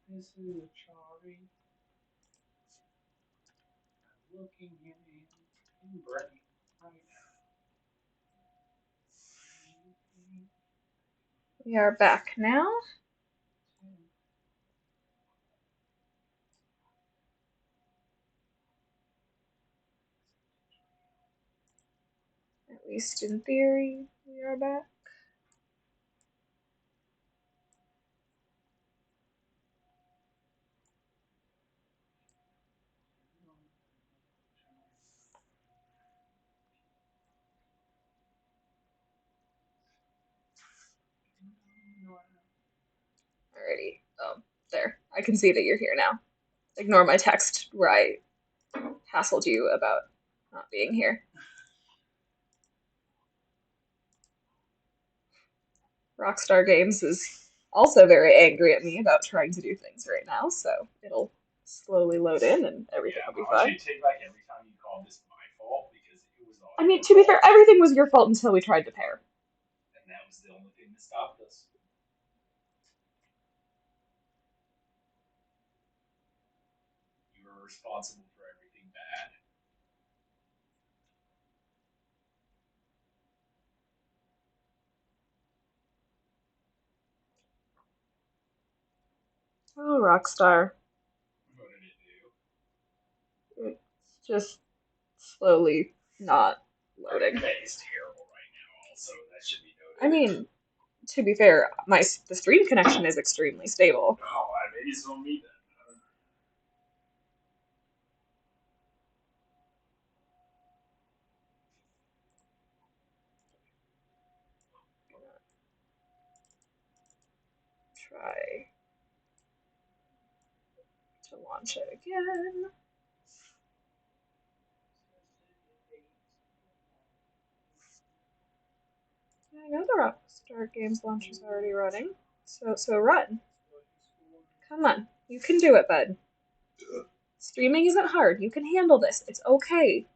This is a Charlie. I'm looking in brain right now. We are back now. At least in theory, we are back. Alrighty. Oh, there. I can see that you're here now. Ignore my text where I hassled you about not being here. Rockstar Games is also very angry at me about trying to do things right now, so it'll slowly load in and everything will be fine. Take back every time you called this my fault because it was all. I mean, to be fair, everything was your fault until we tried to pair. And that was the only thing that stopped us. You were responsible for everything bad. Oh, Rockstar. What did it do? It's just slowly not loading. That is terrible right now. Also, that should be noted. I mean, to be fair, the stream connection is extremely stable. Oh, maybe it's on me then. Try to launch it again. I know the Rockstar Games launch is already running, so run. Come on, you can do it, bud. Streaming isn't hard. You can handle this. It's okay.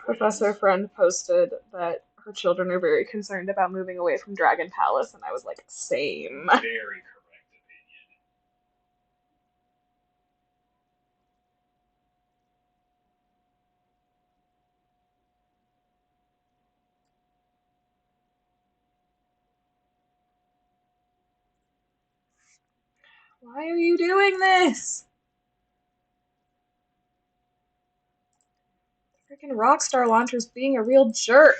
Professor Friend posted that her children are very concerned about moving away from Dragon Palace, and I was like, same. Very correct opinion. Why are you doing this? Freaking Rockstar launcher's being a real jerk.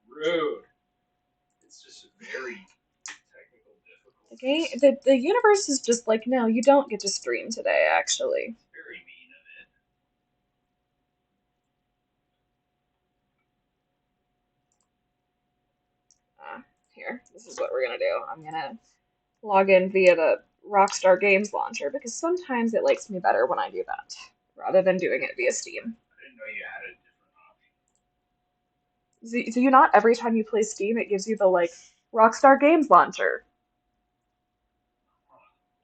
Rude. It's just very technical The difficulties. the universe is just like, no, you don't get to stream today, actually. It's very mean of it. Here, this is what we're gonna do. I'm gonna log in via the Rockstar Games launcher because sometimes it likes me better when I do that rather than doing it via Steam. I didn't know you had a different option. Do you not every time you play Steam it gives you the like Rockstar Games launcher?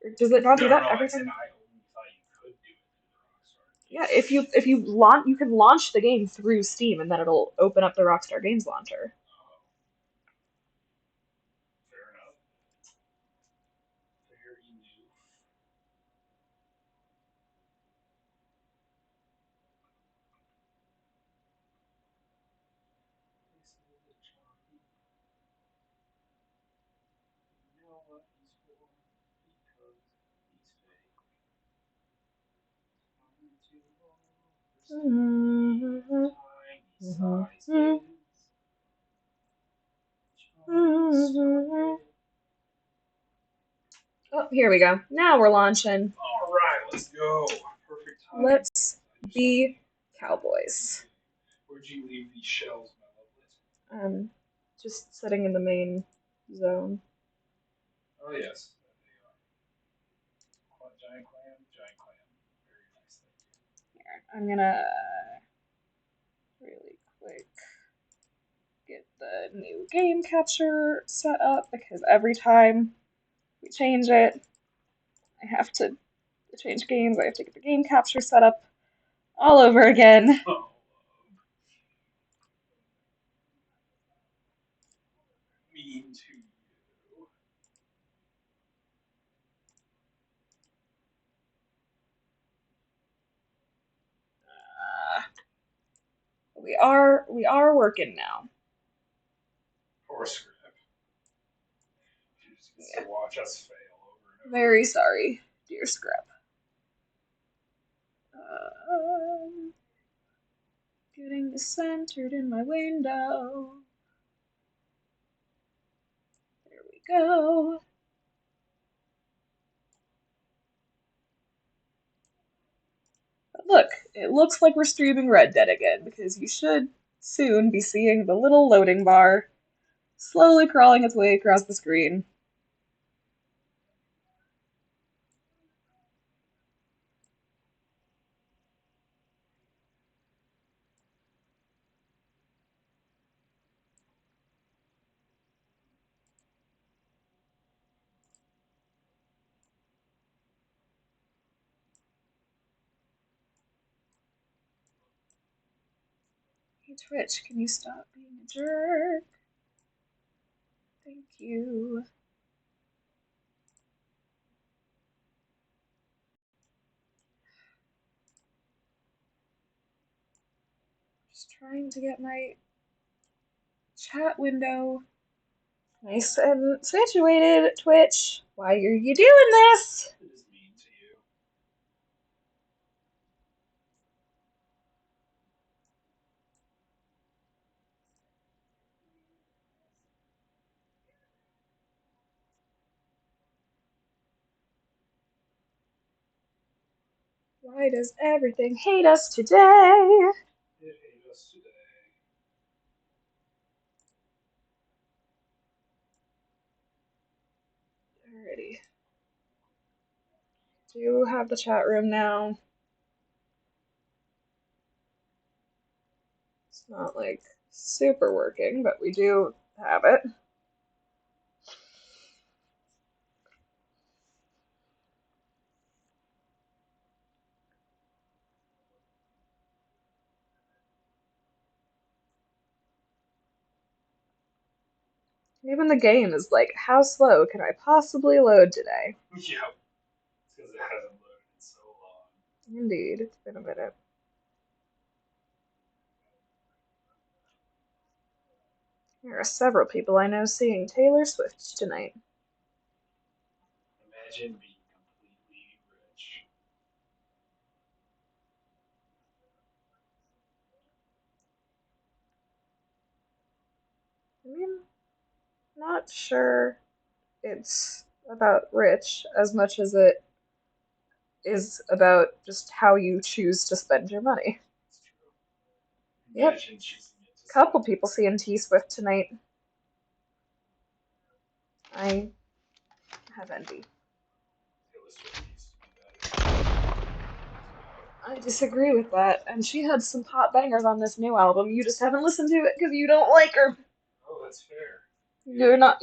Or does it not do that every time? I only thought you could do it through the Rockstar. Yeah, if you launch you can launch the game through Steam and then it'll open up the Rockstar Games launcher. Fair enough. Very new. This is a Charlie. You know what he's for? Because he's fake. Oh, here we go. Now we're launching. All right, let's go. Perfect time. Let's be cowboys. Where'd you leave these shells, my lovely? Just sitting in the main zone. Oh yes, there they are. Giant clam, giant clam. Very nice. Here, I'm gonna really quick get the new game capture set up because every time we change it, I have to change games. I have to get the game capture set up All over again. Oh, mean to you. We are working now. Poor Script. She just gets Yeah. to watch us fail over and over. Very sorry, dear Scrap. Getting centered in my window. There we go. But look, it looks like we're streaming Red Dead again, because you should soon be seeing the little loading bar slowly crawling its way across the screen. Hey Twitch, can you stop being a jerk? Thank you. Just trying to get my chat window nice and situated, Twitch. Why are you doing this? It is mean to you. Why does everything hate us today? It hate us today. Alrighty. Do have the chat room now. It's not like super working, but we do have it. Even the game is like, how slow can I possibly load today? Yep. It's because it hasn't loaded in so long. Indeed, it's been a minute. There are several people I know seeing Taylor Swift tonight. Imagine being completely rich. I mean, not sure it's about rich as much as it is about just how you choose to spend your money. It's true. Yep. Imagine choosing it to Couple spend. people seeing T Swift tonight. I have envy. Taylor Swift used to be better. I disagree with that, and she had some hot bangers on this new album. You just haven't listened to it because you don't like her. Oh, that's fair. You're not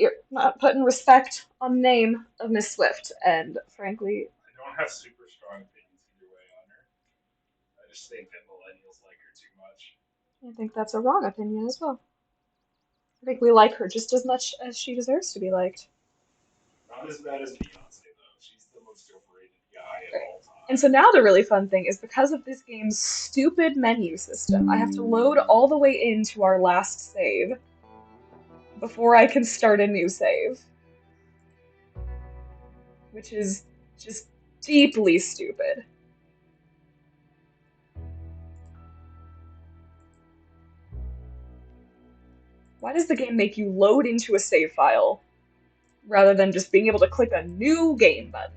putting respect on the name of Miss Swift, and frankly, I don't have super strong opinions either way on her. I just think that millennials like her too much. I think that's a wrong opinion as well. I think we like her just as much as she deserves to be liked. Not as bad as Beyonce though. She's the most overrated guy of Right. all time. And so now the really fun thing is because of this game's stupid menu system, I have to load all the way into our last save before I can start a new save. Which is just deeply stupid. Why does the game make you load into a save file rather than just being able to click a new game button?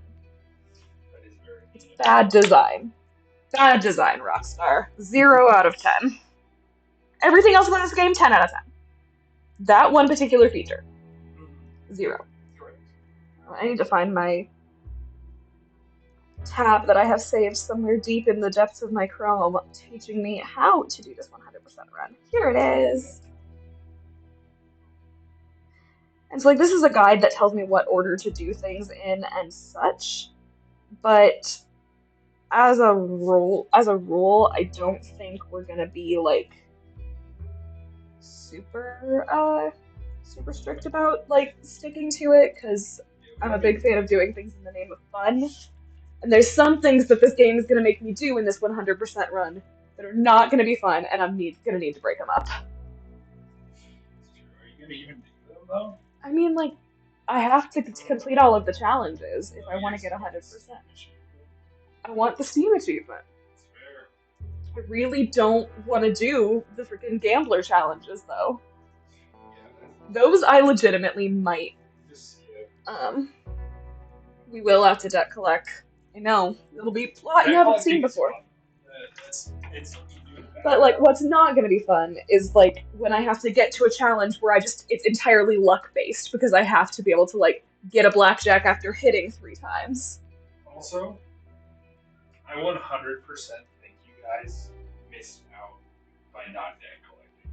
That is very It's mean. bad design. Bad design, Rockstar. 0 out of 10. Everything else about this game, 10 out of 10. That one particular feature, 0. Correct. I need to find my tab that I have saved somewhere deep in the depths of my Chrome teaching me how to do this 100% run. Here it is. And so, like, this is a guide that tells me what order to do things in and such, but as a rule, I don't think we're gonna be like super strict about like sticking to it because I'm a big fan of doing things in the name of fun. And there's some things that this game is gonna make me do in this 100% run that are not gonna be fun, and gonna need to break them up. Are you gonna even do them though? I mean, like, I have to complete all of the challenges if I want to get 100%. I want the Steam achievement. I really don't want to do the freaking gambler challenges though. Those I legitimately might. We will have to debt collect. I know it'll be a plot you haven't seen before. But like, what's not going to be fun is like when I have to get to a challenge where it's entirely luck based because I have to be able to like get a blackjack after hitting 3 times. Also, I 100% think you guys missed out by not debt collecting.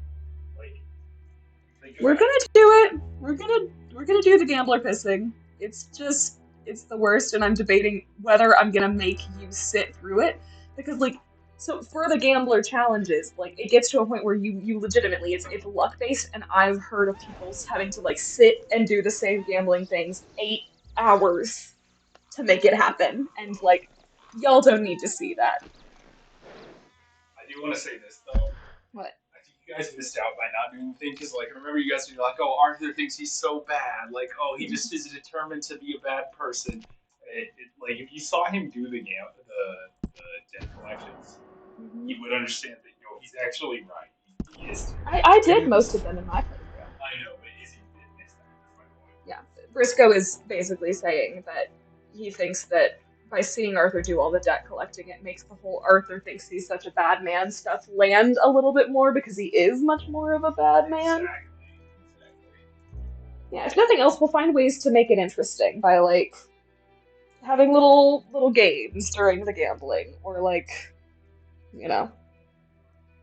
Like, we're gonna do it. We're gonna do the gambler pissing. It's the worst, and I'm debating whether I'm gonna make you sit through it because like. So for the gambler challenges, like it gets to a point where you legitimately it's luck based, and I've heard of people having to like sit and do the same gambling things 8 hours to make it happen, and like y'all don't need to see that. I do want to say this though. What? I think you guys missed out by not doing the thing because like remember you guys were like, oh, Arthur thinks he's so bad, like oh he just is determined to be a bad person. Like if you saw him do the debt collections. You would understand that he's actually right. He is. I did most of them in my playthrough. I know, but Izzy did miss that. That's my point. Yeah, Briscoe is basically saying that he thinks that by seeing Arthur do all the debt collecting, it makes the whole Arthur thinks he's such a bad man stuff land a little bit more because he is much more of a bad man. Exactly. Yeah, if nothing else, we'll find ways to make it interesting by like having little games during the gambling, or like.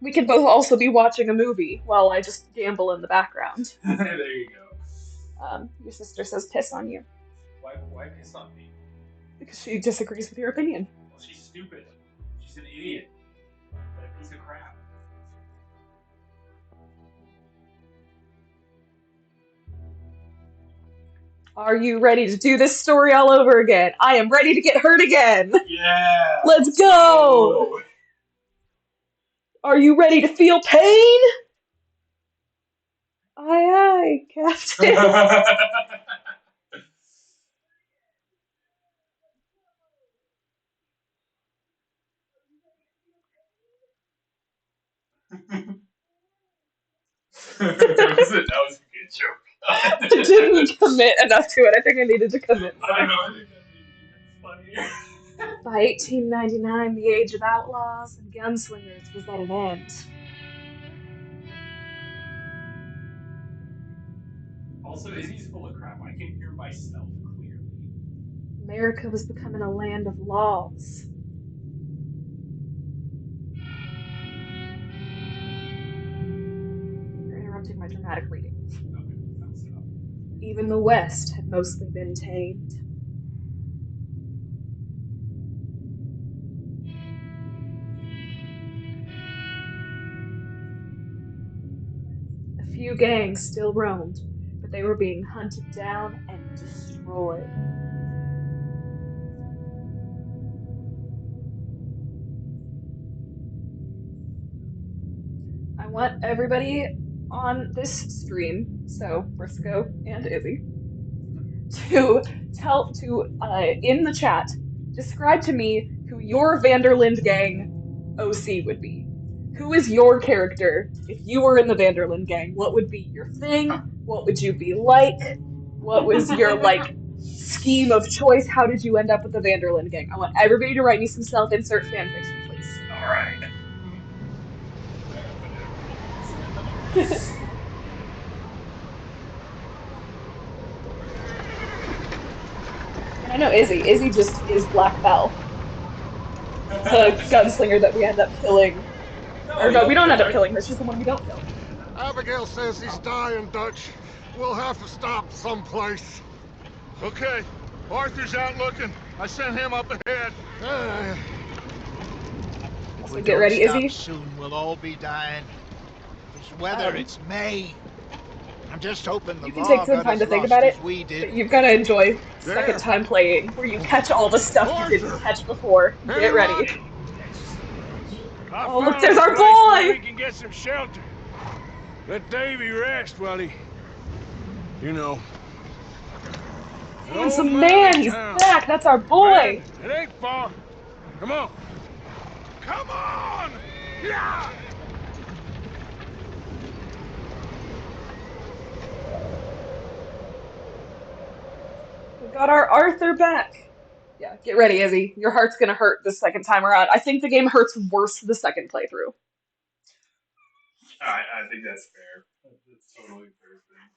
We could both also be watching a movie while I just gamble in the background. There you go. Your sister says piss on you. Why piss on me? Because she disagrees with your opinion. Well, she's stupid. She's an idiot. A piece of crap. Are you ready to do this story all over again? I am ready to get hurt again. Yeah. Let's go. Are you ready to feel pain? Aye, Captain. that was a good joke. I didn't commit enough to it. I think I needed to commit more. I know. I think that'd be funnier. By 1899, the age of outlaws and gunslingers was at an end. Also, Izzy's full of crap. I can hear myself clearly. America was becoming a land of laws. You're interrupting my dramatic reading. Even the West had mostly been tamed. A few gangs still roamed, but they were being hunted down and destroyed. I want everybody on this stream, so Briscoe and Izzy, to in the chat, describe to me who your Vanderland gang OC would be. Who is your character if you were in the Vanderland gang? What would be your thing? What would you be like? What was your like scheme of choice? How did you end up with the Vanderland gang? I want everybody to write me some self-insert fanfiction, please. All right. And I know Izzy just is Black Belle, the gunslinger that we end up killing. No, we don't end up killing her. She's the one we don't kill. Abigail says he's dying, Dutch. We'll have to stop someplace. Okay, Arthur's out looking. I sent him up ahead. So get ready, Izzy. Soon we'll all be dying. This weather, it's May. I'm just hoping the You can law take some got time as to think lost about it, as we did. but you've got to enjoy second There. time playing, where you catch all the stuff you didn't Arthur! catch before. Get ready. Anyone? I Oh, look, found there's a our place where boy! we can get some shelter. Let Davy rest while he, you know. Handsome man, he's back. That's our boy. Man, it ain't far. Come on. Come on! Yeah! We got our Arthur back. Yeah, get ready, Izzy. Your heart's gonna hurt the second time around. I think the game hurts worse the second playthrough. I think that's fair. That's totally fair thing.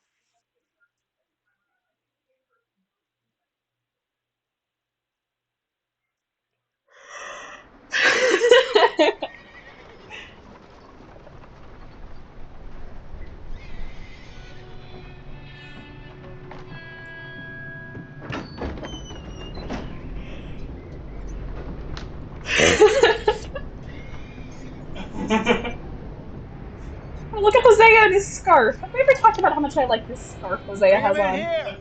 Oh, look at Hosea and his scarf. Have we ever talked about how much I like this scarf Hosea Bring him has in on? here.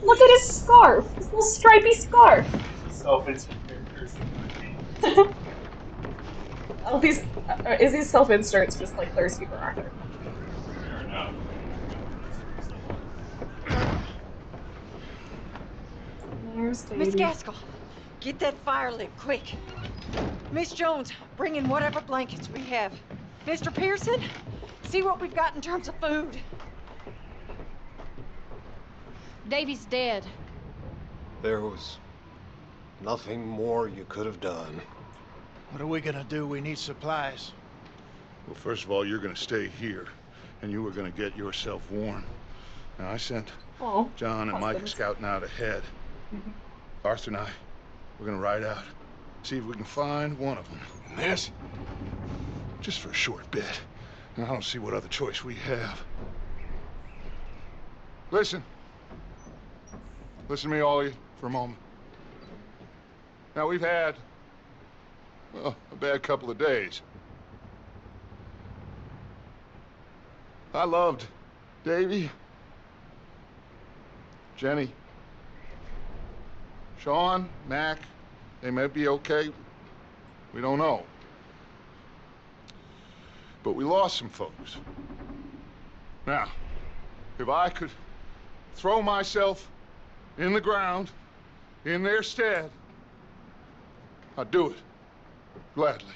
Look at his scarf. His little stripy scarf. Self-insert personality. Oh, Izzy's self-insert's just like thirsty for Arthur. Fair enough. There's Davy. Miss Gaskell, get that fire lit, quick. Miss Jones, bring in whatever blankets we have. Mr. Pearson, see what we've got in terms of food. Davy's dead. There was nothing more you could have done. What are we gonna do? We need supplies. Well, first of all, you're gonna stay here, and you were gonna get yourself warm. Now, I sent John and Mike scouting out ahead. Arthur and I, we're gonna ride out, see if we can find one of them. And this, just for a short bit. And I don't see what other choice we have. Listen. Listen to me, all of you, for a moment. Now, we've had, well, a bad couple of days. I loved Davy, Jenny, Sean, Mac. They may be okay. We don't know. But we lost some folks. Now, if I could throw myself in the ground in their stead, I'd do it gladly.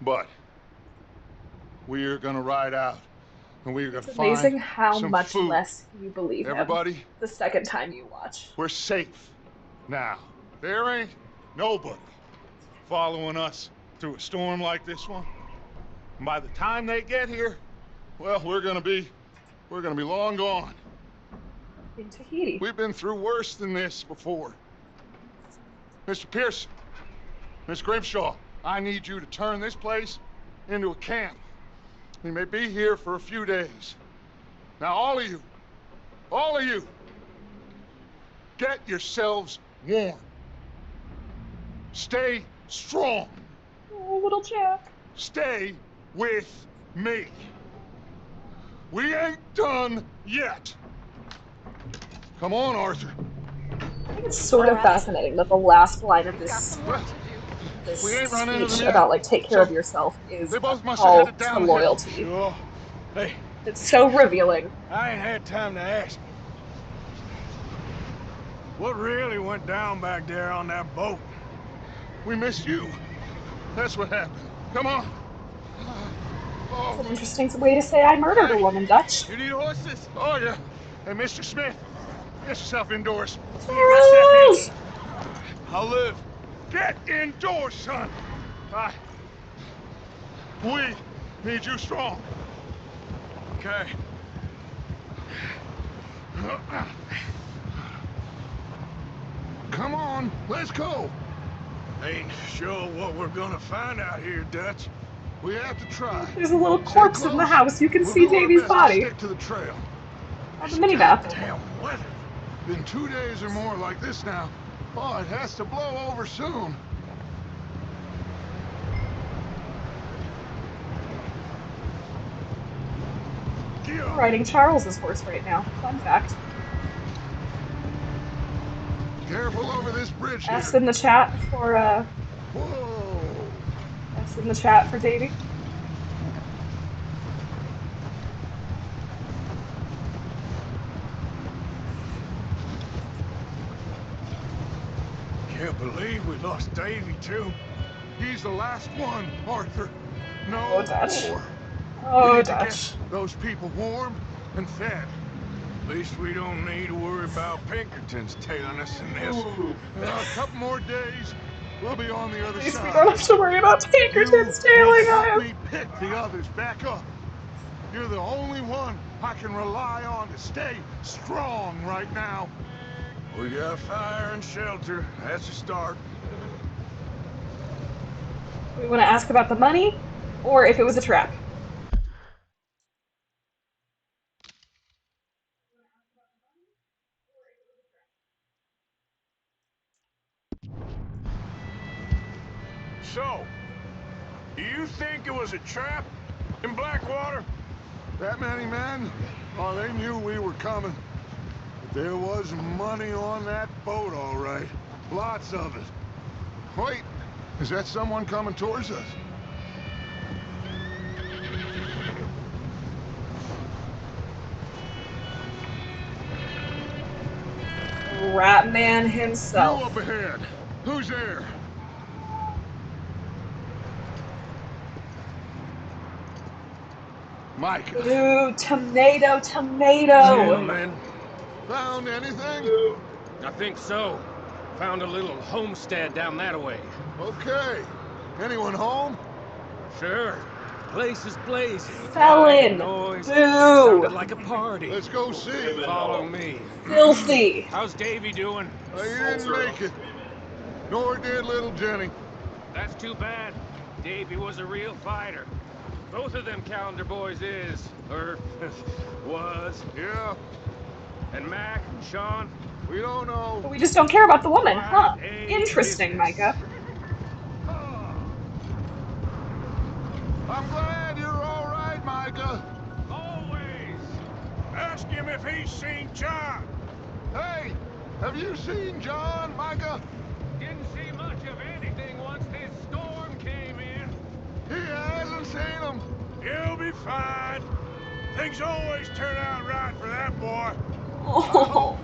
But we're gonna ride out, and we're gonna find It's amazing how some much food. less you believe Everybody, him the second time you watch. we're safe now. There ain't nobody following us through a storm like this one. And by the time they get here, well, we're gonna be long gone. In Tahiti. We've been through worse than this before. Mr. Pearson, Miss Grimshaw, I need you to turn this place into a camp. We may be here for a few days. Now, all of you, get yourselves warm. Stay strong. Oh, little Jack. Stay with me. We ain't done yet. Come on, Arthur. I think it's sort of fascinating that the last line of We've got this some work to do. this We ain't run into them speech yet. about like take care So, of yourself is they a both must have call headed to down the hill. loyalty. Sure. Hey, It's so revealing. I ain't had time to ask. What really went down back there on that boat? We missed you. That's what happened. Come on. It's an interesting way to say I murdered a woman, Dutch. You need horses? Oh, yeah. Hey, Mr. Smith, get yourself indoors. Charles! I'll live. Get indoors, son. We need you strong. Okay. Come on, let's go. Ain't sure what we're gonna find out here, Dutch. We have to try. There's a little Stay corpse in the close. house. You can We'll see do our Davy's best to body stick to the trail. on the minimap. Damn weather. Been 2 days or more like this now. Oh, it has to blow over soon. I'm riding Charles's horse right now. Fun fact. Careful over this bridge here. S in the chat for Whoa! S in the chat for Davey. Can't believe we lost Davy too. He's the last one, Arthur. No Oh, Dutch. more. Oh, we need Dutch. to get those people warm and fed. At least we don't need to worry about Pinkertons tailing us in this. A couple more days, we'll be on the other At least side. we don't have to worry about Pinkertons You need tailing to help us. me pick the others back up. You're the only one I can rely on to stay strong right now. We got fire and shelter. That's a start. We want to ask about the money, or if it was a trap. So, do you think it was a trap in Blackwater? That many men? Oh, they knew we were coming. But there was money on that boat, all right. Lots of it. Wait, is that someone coming towards us? Ratman himself. You up ahead. Who's there? Mike. Ooh, tomato. Gentlemen, Found anything? I think so. Found a little homestead down that way. Okay. Anyone home? Sure. Place is blazing. Felon. Noise. Boo. Sounded like a party. Let's go see. Follow me. Filthy. How's Davy doing? He didn't make it. Nor did little Jenny. That's too bad. Davy was a real fighter. Both of them calendar boys is, or was. Yeah, And Mac and Sean. we don't know. But we just don't care about the woman, huh? Quiet A Interesting, business. Micah. I'm glad you're all right, Micah. Always. Ask him if he's seen John. Hey, have you seen John, Micah? Didn't see much of anything once this storm came in. He hasn't seen him. He'll be fine. Things always turn out right for that boy. Oh.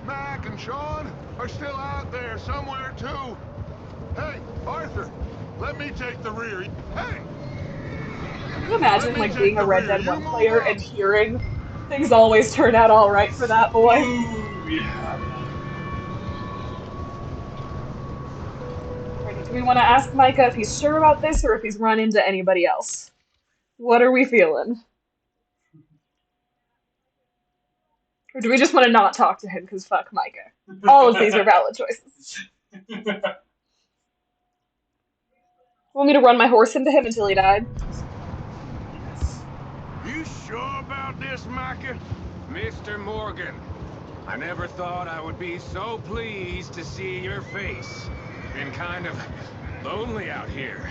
Mac and Sean are still out there somewhere, too. Hey, Arthur, let me take the rear. Hey! Can you imagine, like, being a Red Dead 1 player and hearing things always turn out alright for that boy? Ooh, yeah. Alrighty, do we want to ask Micah if he's sure about this or if he's run into anybody else? What are we feeling? Or do we just want to not talk to him because fuck Micah? All of these are valid choices. Want me to run my horse into him until he died? You sure about this, Micah? Mr. Morgan, I never thought I would be so pleased to see your face. Been kind of lonely out here.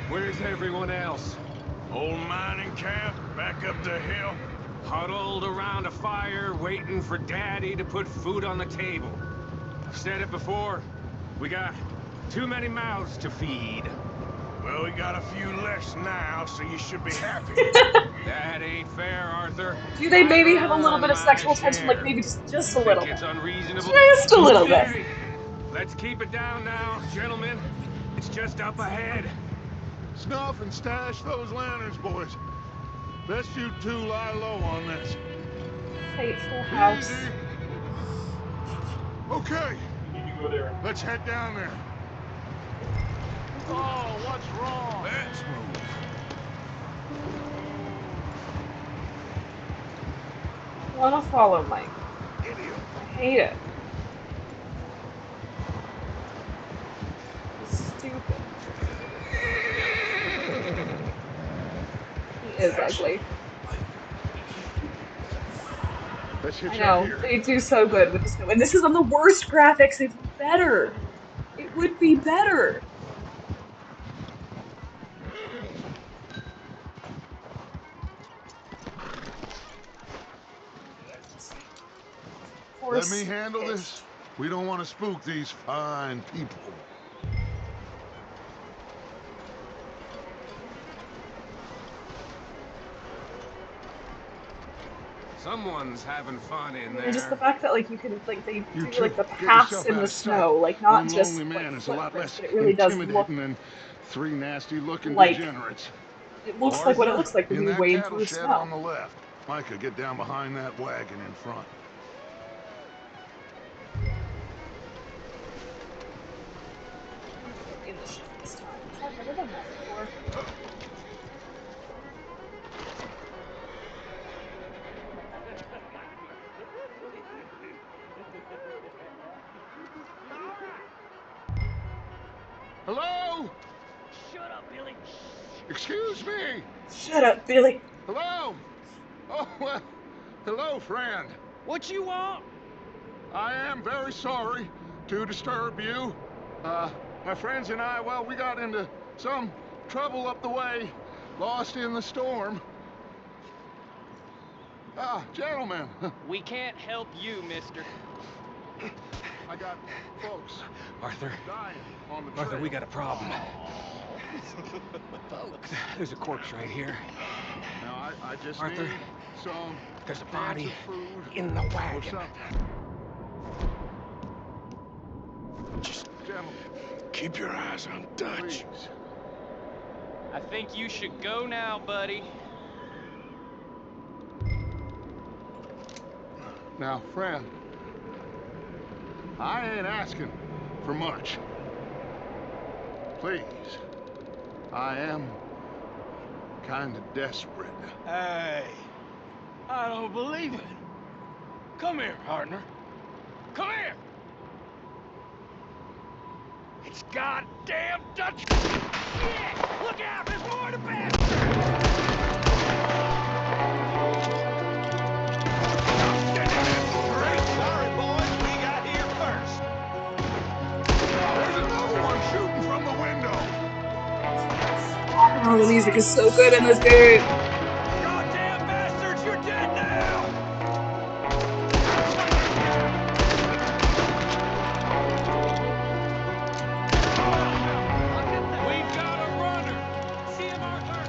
Where's everyone else? Old mining camp, back up the hill. Huddled around a fire, waiting for Daddy to put food on the table. I've said it before, we got too many mouths to feed. Well, we got a few less now, so you should be happy. That ain't fair, Arthur. Do they maybe have a little Earn bit of my sexual tension? Like share. maybe just a Think little bit. it's unreasonable? Just a little bit. Okay, let's keep it down now, gentlemen. It's just up ahead. Snuff and stash those lanterns, boys. Best you two lie low on this. Fateful house. Easy. Okay, We need to go there. let's head down there. Oh, what's wrong? Let's move. I want to follow Mike. Idiot. I hate it. He's stupid. He is ugly. Let's hitch I know, up here. they do so good with the snow. And this is on the worst graphics, it's better. It would be better. let me handle this. We don't want to spook these fine people. Someone's having fun in there. And just the fact that like you can like they You do two, like the get paths yourself in out the of sight. snow, like not One just lonely man like is a lot footprints, less but it really does look intimidating than three nasty-looking like degenerates. it looks like what it looks like when in you that wade cattle through shed snow. on the left. Micah, get down behind that wagon in front. In the shed this time. I've never done that before. Hello? Shut up, Billy. Excuse me? Shut up, Billy. Hello? Oh, well, hello, friend. What you want? I am very sorry to disturb you. My friends and I, well, we got into some trouble up the way, lost in the storm. Gentlemen. We can't help you, mister. I got folks Arthur, dying on the trail. Arthur, we got a problem. Folks. There's a corpse right here. Now, I just Arthur, need some there's a cans body of food in the or wagon. something. Just Gentlemen, keep your eyes on Dutch. please. I think you should go now, buddy. Now, friend, I ain't asking for much. Please, I am kind of desperate. Hey, I don't believe it. Come here, partner. Come here. It's goddamn Dutch. Yeah, look out, there's more to bed. Sorry, boys, we got here first. There's another one shooting from the window. Oh, the music is so good in this game. Goddamn bastards, you're dead now. We've got a runner. See him, Arthur?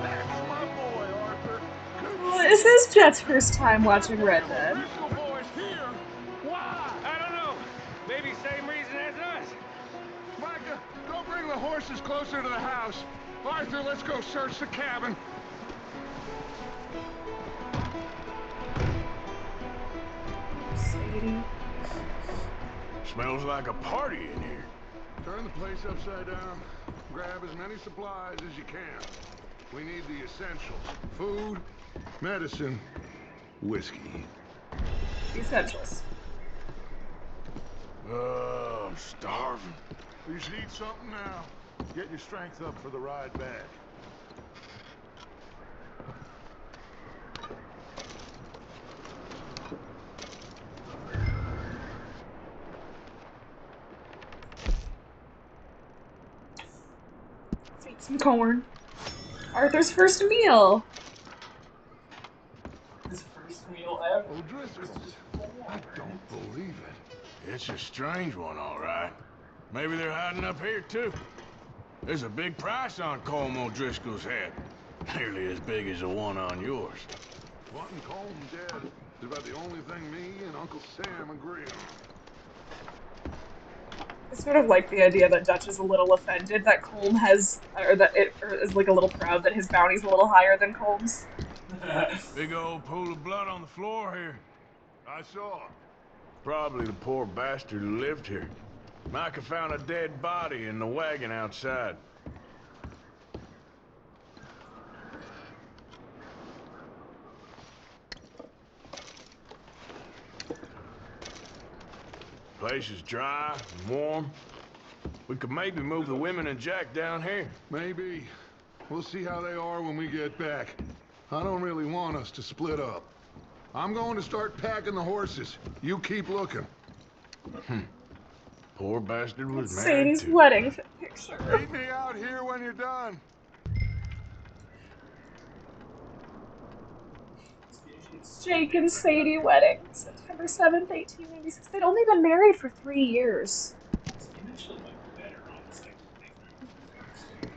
That's my boy, Arthur. Good Well, this is Jet's first time watching Red Dead. Bristol boys here. Why? I don't know. Maybe same reason as us. Micah, go bring the horses closer to the house. Arthur, let's go search the cabin. Sadie. Smells like a party in here. Turn the place upside down. Grab as many supplies as you can. We need the essentials. Food, medicine, whiskey. Essentials. Oh, I'm starving. You should eat something now. Get your strength up for the ride back. Let's eat some corn. Arthur's first meal. His first meal ever. O'Driscoll's. I don't believe it. It's a strange one, all right. Maybe they're hiding up here, too. There's a big price on Colm O'Driscoll's head. Nearly as big as the one on yours. Wanting Colm dead is about the only thing me and Uncle Sam agree on. I sort of like the idea that Dutch is a little offended that Colm has, or is like a little proud that his bounty's a little higher than Colm's. Big old pool of blood on the floor here. I saw. Probably the poor bastard who lived here. Micah found a dead body in the wagon outside. Place is dry and warm. We could maybe move the women and Jack down here. Maybe. We'll see how they are when we get back. I don't really want us to split up. I'm going to start packing the horses. You keep looking. Poor bastard was married Sadie's too. wedding picture. Meet me out here when you're done. Jake and Sadie wedding, September 7th, 1896. They'd only been married for 3 years. You actually look better on the second playthrough.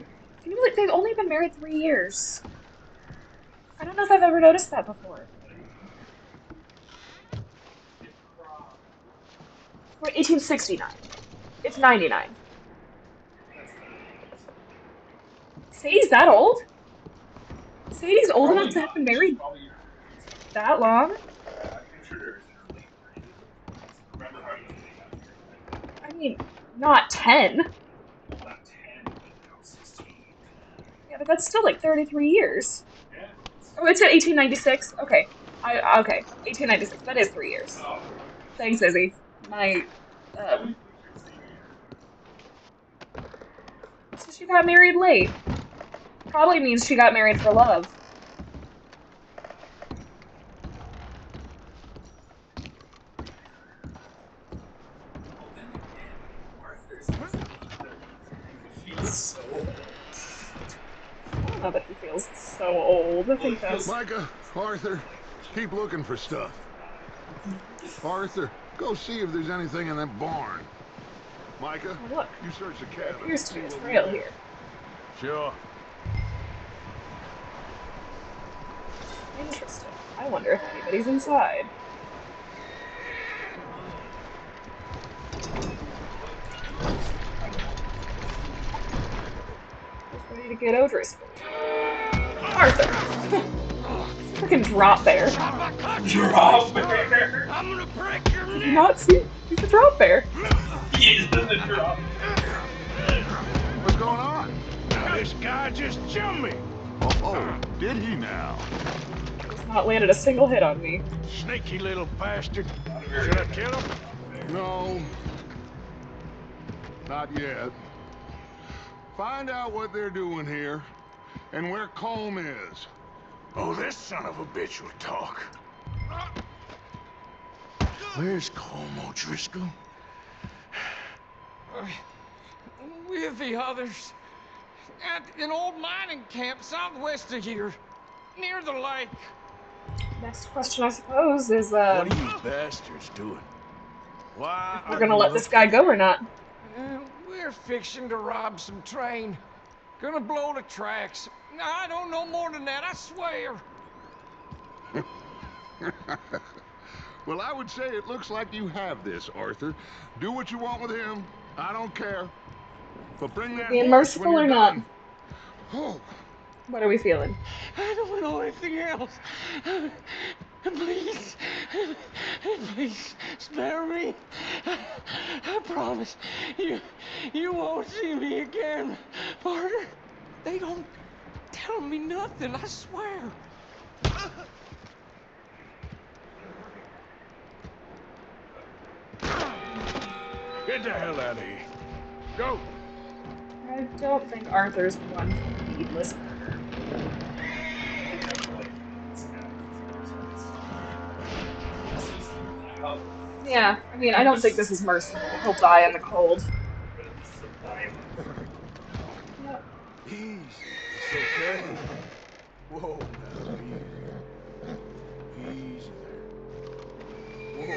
Can you believe they've only been married 3 years? I don't know if I've ever noticed that before. 1869. It's 99. Sadie's that old? Sadie's old enough to have been married that long? I'm sure there is in her late 30s. Remember how young they got married? I mean, not 10. Not 10, but now 16. Yeah, but that's still like 33 years. Yeah. Oh, it's at 1896? Okay. Okay. 1896. That is 3 years. Oh. Thanks, Izzy. So she got married late. Probably means she got married for love. Well, then again, Arthur's feels so old. I don't know that he feels so old. I think that's... Micah, Arthur, keep looking for stuff. Arthur, go see if there's anything in that barn. Micah, oh, look. You search the cabin. There appears to be a trail here. Sure. Interesting. I wonder if anybody's inside. Just ready to get O'Driscoll. Arthur! Freaking drop bear. Drop bear! I'm gonna break your Did you not see? He's a drop bear. He is the drop bear. What's going on? This guy just jumped me. Oh, did he now? He's not landed a single hit on me. Sneaky little bastard. Should I kill him? No. Not yet. Find out what they're doing here and where Colm is. Oh, this son of a bitch will talk. Where's Colm O'Driscoll? With the others. At an old mining camp southwest of here. Near the lake. Next question, I suppose, is What are you bastards doing? Why? we're gonna let this guy go or not? We're fixing to rob some train. Gonna blow the tracks. I don't know more than that, I swear. Well, I would say it looks like you have this, Arthur. Do what you want with him. I don't care. But bring that Being horse merciful when or you're not? done. Oh. What are we feeling? I don't know anything else. Please. Please, spare me. I promise you won't see me again. Partner, they don't tell me nothing, I swear. Get the hell out of here. Go. I don't think Arthur's one for needless murder. Yeah, I mean, I don't think this is merciful. He'll die in the cold. Yep. Easy. It's okay. Whoa, now, easy. Easy there.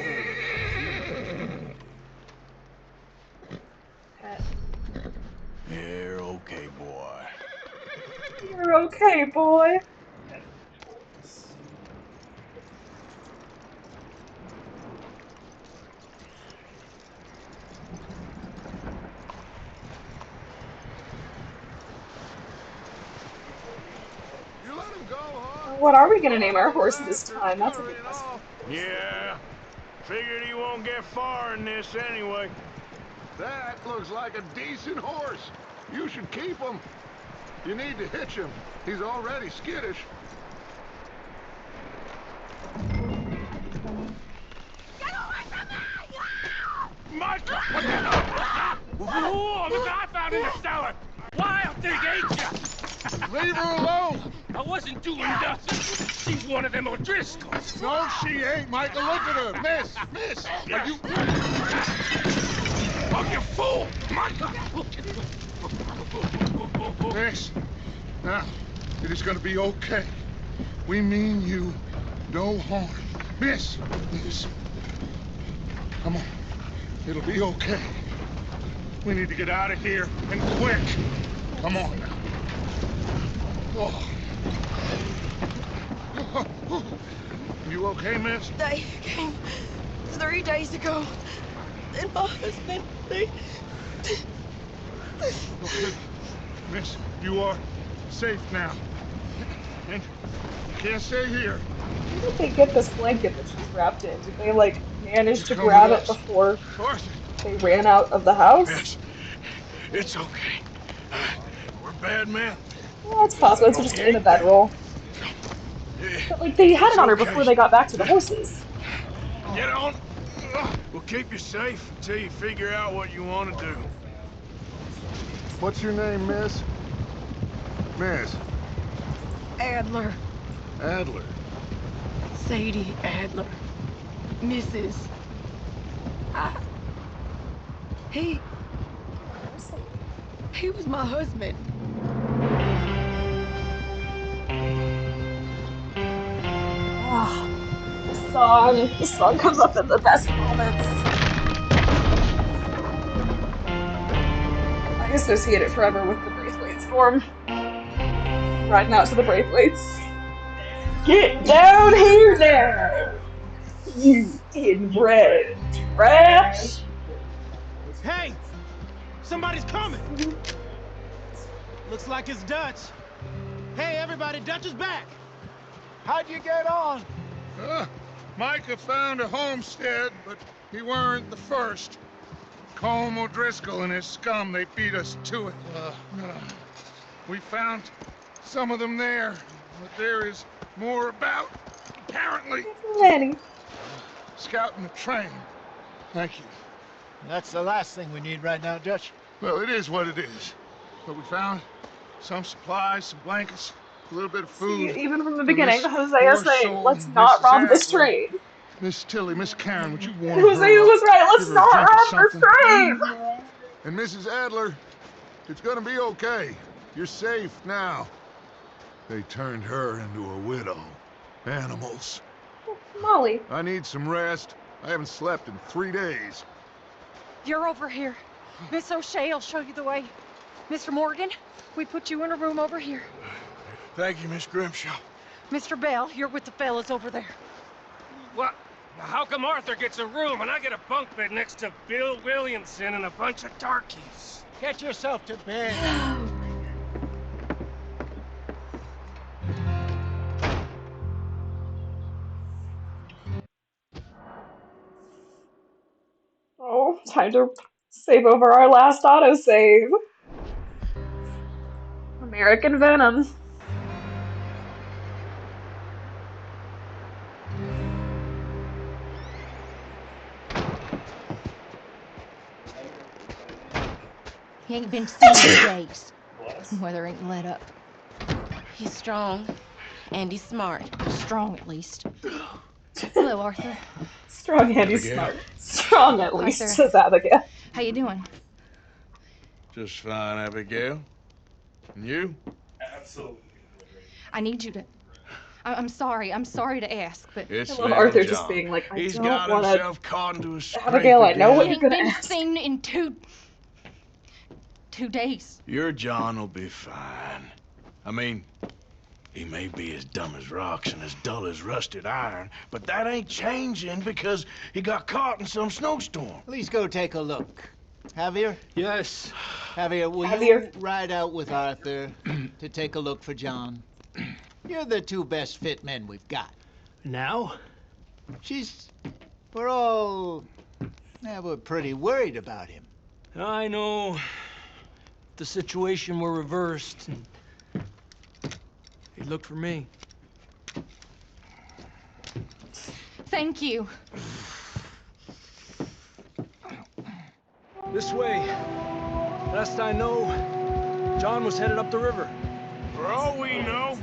Pet. You're okay, boy. You're okay, boy. You let him go, huh? What are we gonna name our horse this time? That's a good question. Yeah. Figured he won't get far in this anyway. That looks like a decent horse. You should keep him. You need to hitch him. He's already skittish. Get away from me! Michael! What the hell? Oh, the guy found in the cellar! Wild thing, ain't ya? Leave her alone! I wasn't doing nothing. She's one of them O'Driscolls. No, she ain't, Michael. Look at her. Miss, are you... Oh, you fool! Michael! Miss, now, it is gonna be okay. We mean you No harm. Miss! Miss. Come on. It'll be okay. We need to get out of here, and quick. Come on now. Oh. You okay, miss? They came 3 days ago. And my husband, they... Okay. Miss, you are safe now. And you can't stay here. How did they get this blanket that she's wrapped in? Did they, like, manage to Come grab with it us. before Arthur. they ran out of the house? Yes. It's okay. We're bad men. Well, it's possible. It's just in a bedroll. But, like, they had it on her before they got back to the horses. Get on. We'll keep you safe until you figure out what you want to do. What's your name, miss? Miss. Adler. Adler. Sadie Adler. Mrs. He was my husband. Ah, the song comes up in the best moments. I associate it forever with the Braithwaite storm. Riding out to the Braithwaites. Get down here now, you inbred trash. Hey! Somebody's coming! Looks like it's Dutch. Hey, everybody, Dutch is back! How'd you get on? Micah found a homestead, but he weren't the first. Colm O'Driscoll and his scum, they beat us to it. We found some of them there, but there is more about, apparently. Lenny. Scouting the train. Thank you. That's the last thing we need right now, Dutch. Well, it is what it is. But we found some supplies, some blankets, a little bit of food. See, even from the beginning, Miss Hosea poor saying, soul, let's not Mrs. rob this Adler. train. Miss Tilly, Miss Karen, would you warn Hosea her? was right, let's Give her a not drink of rob this something. train! And Mrs. Adler, it's gonna be okay. You're safe now. They turned her into a widow. Animals. Molly. I need some rest. I haven't slept in 3 days. You're over here. Miss O'Shea will show you the way. Mr. Morgan, we put you in a room over here. Thank you, Miss Grimshaw. Mr. Bell, you're with the fellas over there. What? How come Arthur gets a room and I get a bunk bed next to Bill Williamson and a bunch of darkies? Get yourself to bed. Oh, time to save over our last autosave. American Venom. He ain't been seen in days. Weather ain't let up. He's strong, and he's smart. Strong, at least. Hello, Arthur. Strong and he's smart. Strong, at least, says Abigail. How you doing? Just fine, Abigail. And you? Absolutely. I need you to... I'm sorry to ask, but... It's I love Arthur just being like, I He's don't got want himself caught into a scrape Abigail, I know what He you're ain't gonna been ask. seen in 2 days. Your John will be fine. I mean, he may be as dumb as rocks and as dull as rusted iron, but that ain't changing because he got caught in some snowstorm. Please go take a look. Javier? Yes. Javier, will Javier. you ride out with Arthur to take a look for John? You're the 2 best fit men we've got. Now? We're pretty worried about him. I know. The situation were reversed, and he looked for me. Thank you. This way. Last I know, John was headed up the river. For all we know,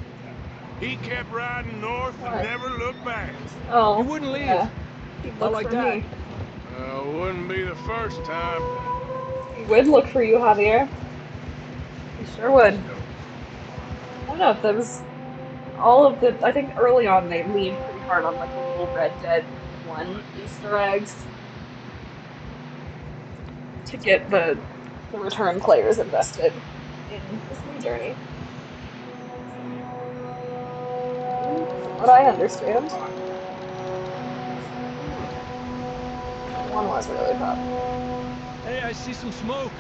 he kept riding north and never looked back. Oh, He wouldn't leave. yeah. He'd Not look like for that. me. Wouldn't be the first time. He would look for you, Javier. He sure would. I don't know if that was all of the... I think early on they leaned pretty hard on like the little Red Dead 1 Easter eggs to get the return players invested in this new journey. From what I understand, one was really tough. Hey, I see some smoke.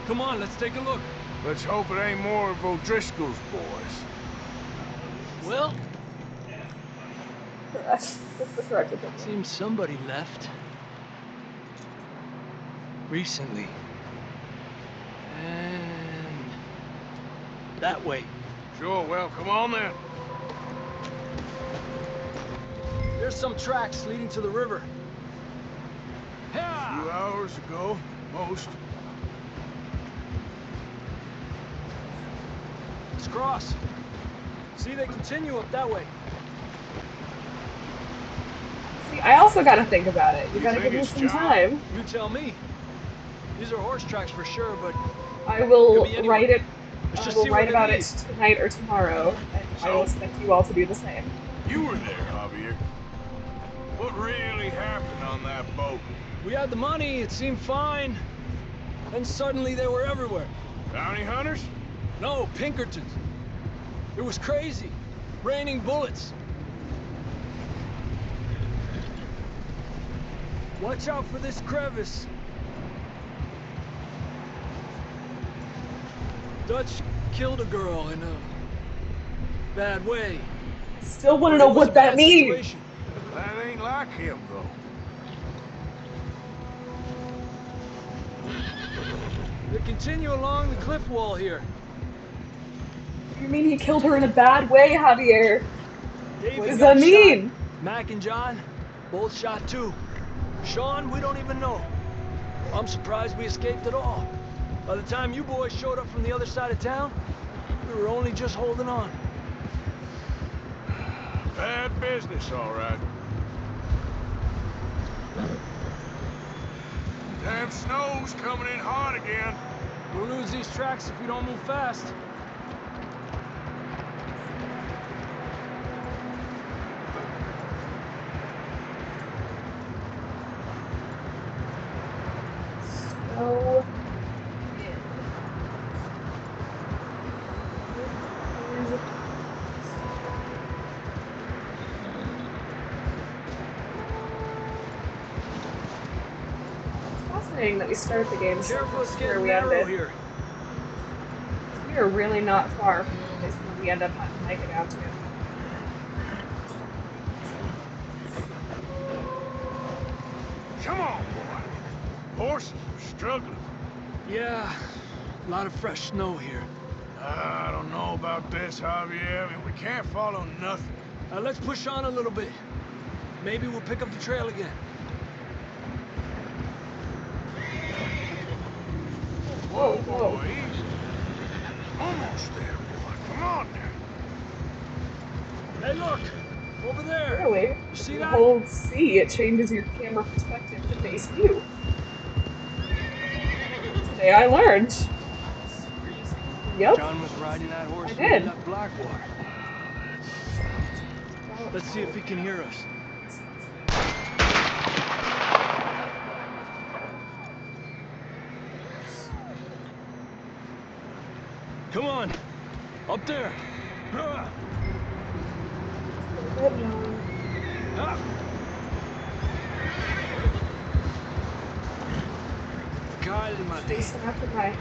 Come on, let's take a look. Let's hope it ain't more of O'Driscoll's boys. Well, Correct. That's the correct opinion. seems somebody left. Recently. And that way. Sure, well, come on then. There's some tracks leading to the river. A few hours ago, most. Let's cross. See, they continue up that way. See, I also gotta think about it. You gotta think give me it's some John? time. You tell me. These are horse tracks for sure, but I will could be anyone. write it. Let's I just will see where write they about lead. it tonight or tomorrow, and I will expect you all to do the same. You were there, Javier. What really happened on that boat? We had the money, it seemed fine. Then suddenly they were everywhere. Bounty hunters? No, Pinkertons. It was crazy. Raining bullets. Watch out for this crevice. Dutch killed a girl in a bad way. Still want to But know it was what a that bad means. situation. That ain't like him, though. They continue along the cliff wall here. You mean he killed her in a bad way, Javier? Davey What does got that mean? shot. Mac and John, both shot too. Sean, we don't even know. I'm surprised we escaped at all. By the time you boys showed up from the other side of town, we were only just holding on. Bad business, all right. Damn snow's coming in hard again. We'll lose these tracks if we don't move fast. No. It's fascinating that we start the game so Careful, close it's to where getting we narrow ended. here. We are really not far from the place that we end up having to make it down to. Come on, boy. Horses are struggling. Yeah, a lot of fresh snow here. I don't know about this, Javier. I mean, we can't follow nothing. Let's push on a little bit. Maybe we'll pick up the trail again. Whoa, Whoa. boy, easy. Almost there, boy. Come on now. Hey, look! Over there! Really? You If see you that? hold C, it changes your camera perspective to face you. Today I learned. Yep. John was riding that horse I when did. we left Blackwater. Let's see if he can hear us. Come on! Up there! Chasing after my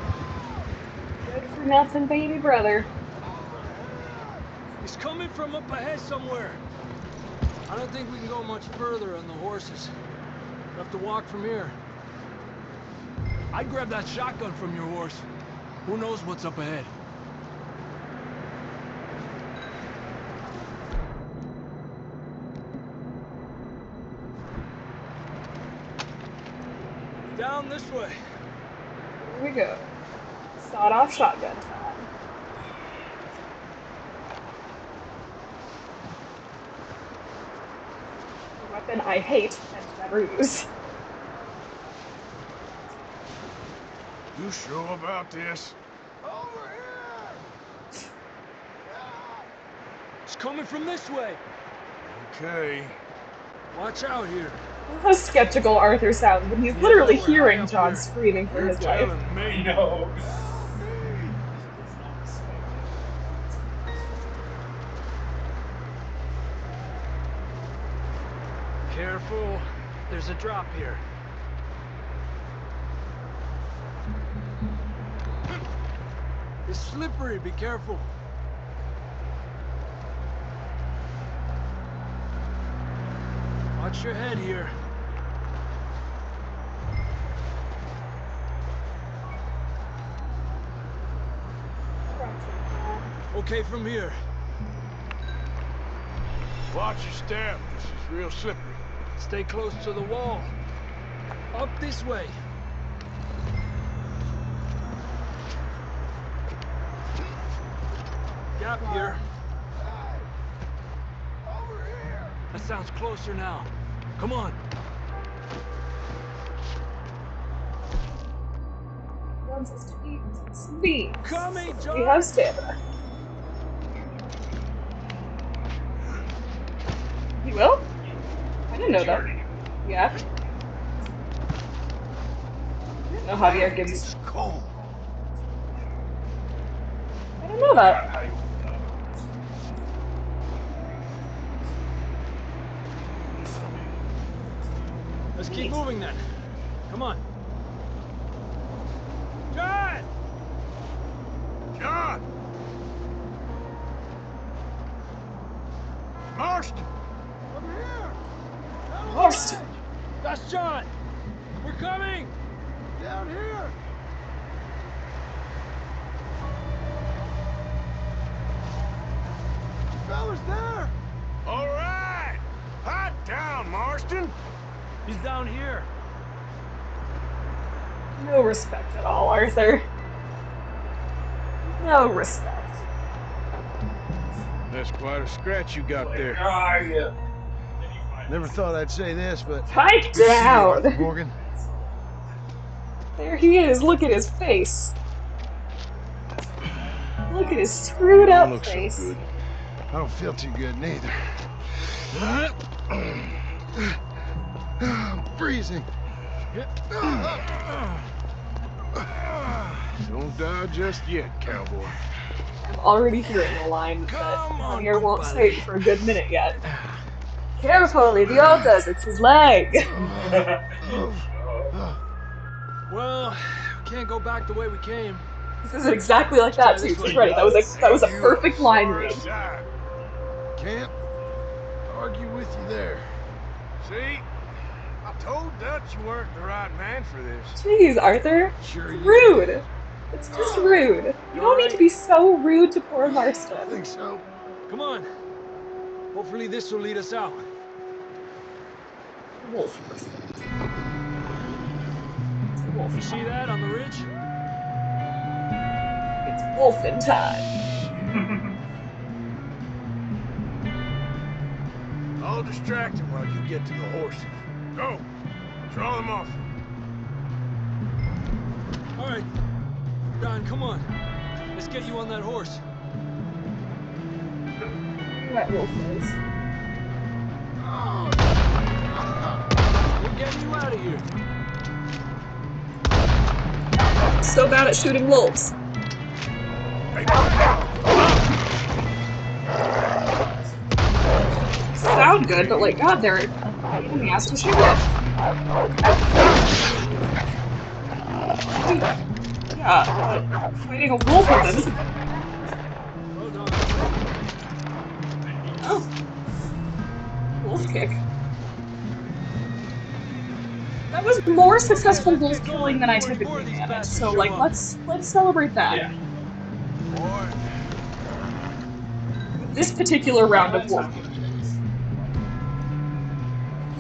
good-for-nothing baby brother. He's coming from up ahead somewhere. I don't think we can go much further on the horses. We'll have to walk from here. I'd grab that shotgun from your horse. Who knows what's up ahead? Down this way. Here we go. Sawed-off shotgun time. A weapon I hate and never use. You sure about this? Over here! It's coming from this way. Okay. Watch out here. How skeptical Arthur sounds when he's literally hearing John screaming for his life. I know. Careful. There's a drop here. It's slippery. Be careful. Watch your head here. Okay from here. Watch your step. This is real slippery. Stay close to the wall. Up this way. Gap here. Over here. That sounds closer now. Come on. Wants us to eat sweet. Coming, John. We have stamina. You will? I didn't know that. Yeah. I didn't know Javier gives. Cold. I didn't know that. Let's keep moving then. Come on. John! John! Marston! Over here! Marston! That's John! We're coming! Down here! Fellas there! All right! Hot down, Marston! He's down here. No respect at all, Arthur. No respect. That's quite a scratch you got there. Yeah. Never thought I'd say this, but... Pipe Good to see you, down! Arthur Morgan. There he is. Look at his face. Look at his screwed You don't up look face. so good. I don't feel too good neither. I'm freezing. Don't die just yet, cowboy. I'm already hearing a line that Javier won't say for a good minute yet. Careful, idiotas, it's his leg. Well, we can't go back the way we came. This is exactly like that too. Just ready. That was a perfect line read. Can't argue with you there. See? I told Dutch you weren't the right man for this. Jeez, Arthur. Sure It's you rude. did. It's just rude. You don't need to be so rude to poor Marston. I think so. Come on. Hopefully this will lead us out. Wolf. It's a wolf. You see that on the ridge? It's wolfing time. I'll distract him while you get to the horses. Go! Draw them off. All right. Don, come on. Let's get you on that horse. That wolf is. We're getting you out of here. So bad at shooting wolves. Sound good, but like, God, they're pain in the ass to shoot with. Yeah, but fighting a wolf with them isn't. Oh. Wolf kick. That was more successful wolf killing than I typically manage, so like, let's celebrate that. Yeah. With this particular round of wolf killing.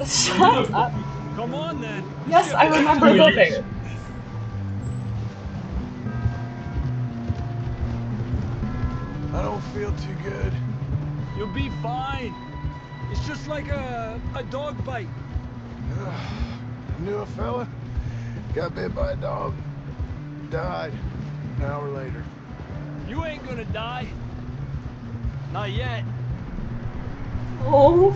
Shut up. Come on then. Yes, I remember the bear. I don't feel too good. You'll be fine. It's just like a dog bite. I knew a fella. Got bit by a dog. Died an hour later. You ain't gonna die. Not yet. Oh.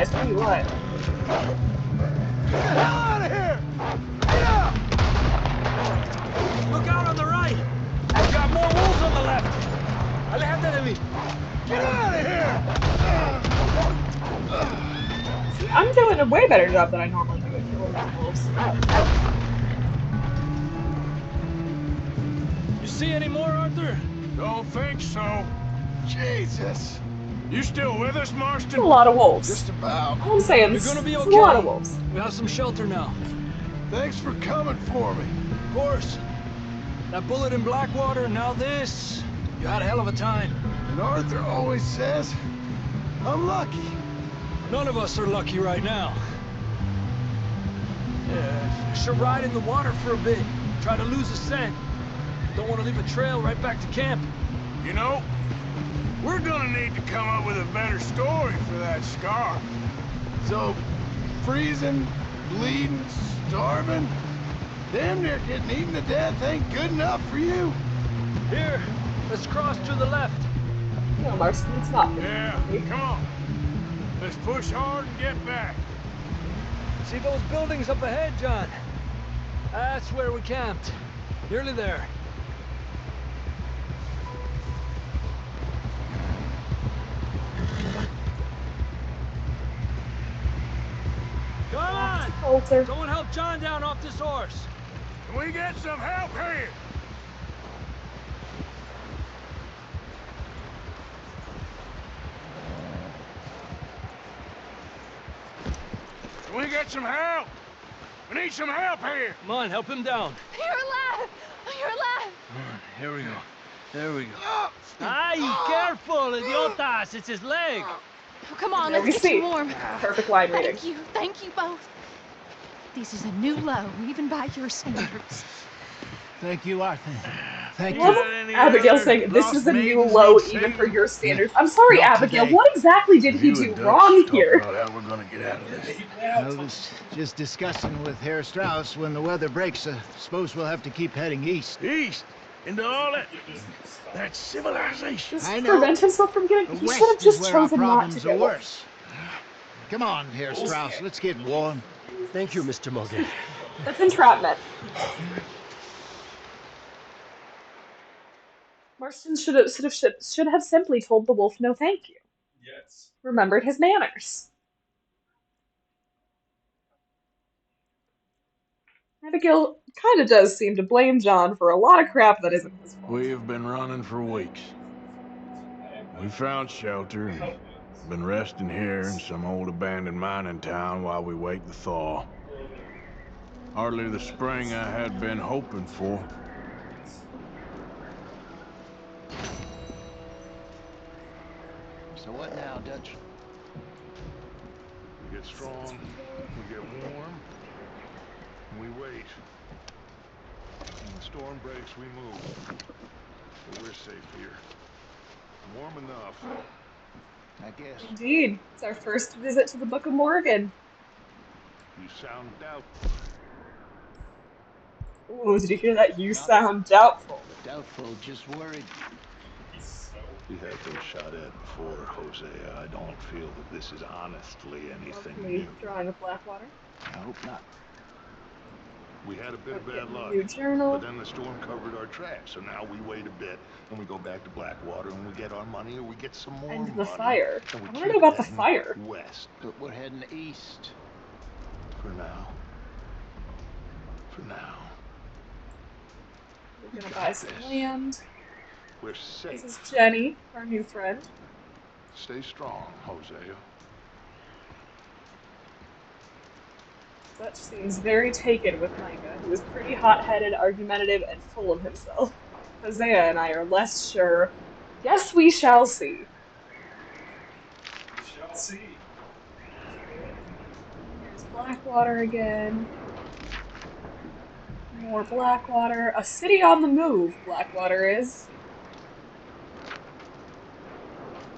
I tell you what. Get the hell out of here! Get out! Look out on the right! I've got more wolves on the left! Aléjate. Get out of here! See, I'm doing a way better job than I normally do at killing these wolves. You see any more, Arthur? Don't think so. Jesus! You still with us, Marston? It's a lot of wolves. Just about. All I'm saying You're is gonna be it's okay. a lot of wolves. We have some shelter now. Thanks for coming for me. Of course. That bullet in Blackwater, now this. You had a hell of a time. And Arthur always says, I'm lucky. None of us are lucky right now. Yeah, we should ride in the water for a bit. Try to lose a scent. Don't want to leave a trail right back to camp. You know, we're gonna need to come up with a better story for that scar. So, freezing, bleeding, starving, damn near getting eaten to death ain't good enough for you. Here, let's cross to the left. No, Marston, it's not. Yeah, come on. Let's push hard and get back. See those buildings up ahead, John? That's where we camped. Nearly there. Come on! Coulter. Someone help John down off this horse. Can we get some help here? Can we get some help? We need some help here. Come on, help him down. You're alive! You're alive! Come on, here we go. There we go. Ay, careful, idiotas! It's his leg! Oh, come on, There let's we get see. you warm. Perfect line reading. Thank you both. This is a new low, even by your standards. Thank you, Arthur. Thank Love you. Abigail saying this is a new low even for your standards. I'm sorry, Not Abigail. today. What exactly did he You do and Dutch wrong talk here? about how we're gonna get out of this. I was just discussing with Herr Strauss when the weather breaks. Suppose we'll have to keep heading east. East into all that civilization. Just I know. prevent himself from getting. The He should west have is just where our chosen not to problems are go. worse. Come on, Herr Strauss. Let's get warm. Thank you, Mr. Morgan. That's entrapment. Marston should have simply told the wolf no thank you. Yes. Remembered his manners. Abigail kind of does seem to blame John for a lot of crap that isn't his fault. We've been running for weeks. We found shelter and been resting here in some old abandoned mining town while we wait the thaw. Hardly the spring I had been hoping for. So what now, Dutch? We get strong, we get warm, and we wait. When the storm breaks, we move. But we're safe here. Warm enough. I guess. Indeed, it's our first visit to the Book of Morgan. You sound doubtful. Ooh, did you hear that? You sound doubtful. Doubtful, just worried. We have been shot at before, Hosea. I don't feel that this is honestly anything Lovely new. drawing of Blackwater. I hope not. We had a bit of bad luck, New journal. but then the storm covered our tracks, so now we wait a bit, and we go back to Blackwater, and we get our money, or we get some more And the money, fire. and we I want to keep know about the heading fire. west. But we're heading east. For now. For now. We're gonna buy some land. We're This safe. is Jenny, our new friend. Stay strong, Hosea. Dutch seems very taken with Micah, who is pretty hot-headed, argumentative, and full of himself. Hosea and I are less sure. Yes, we shall see. We shall see. There's Blackwater again. More Blackwater. A city on the move, Blackwater is.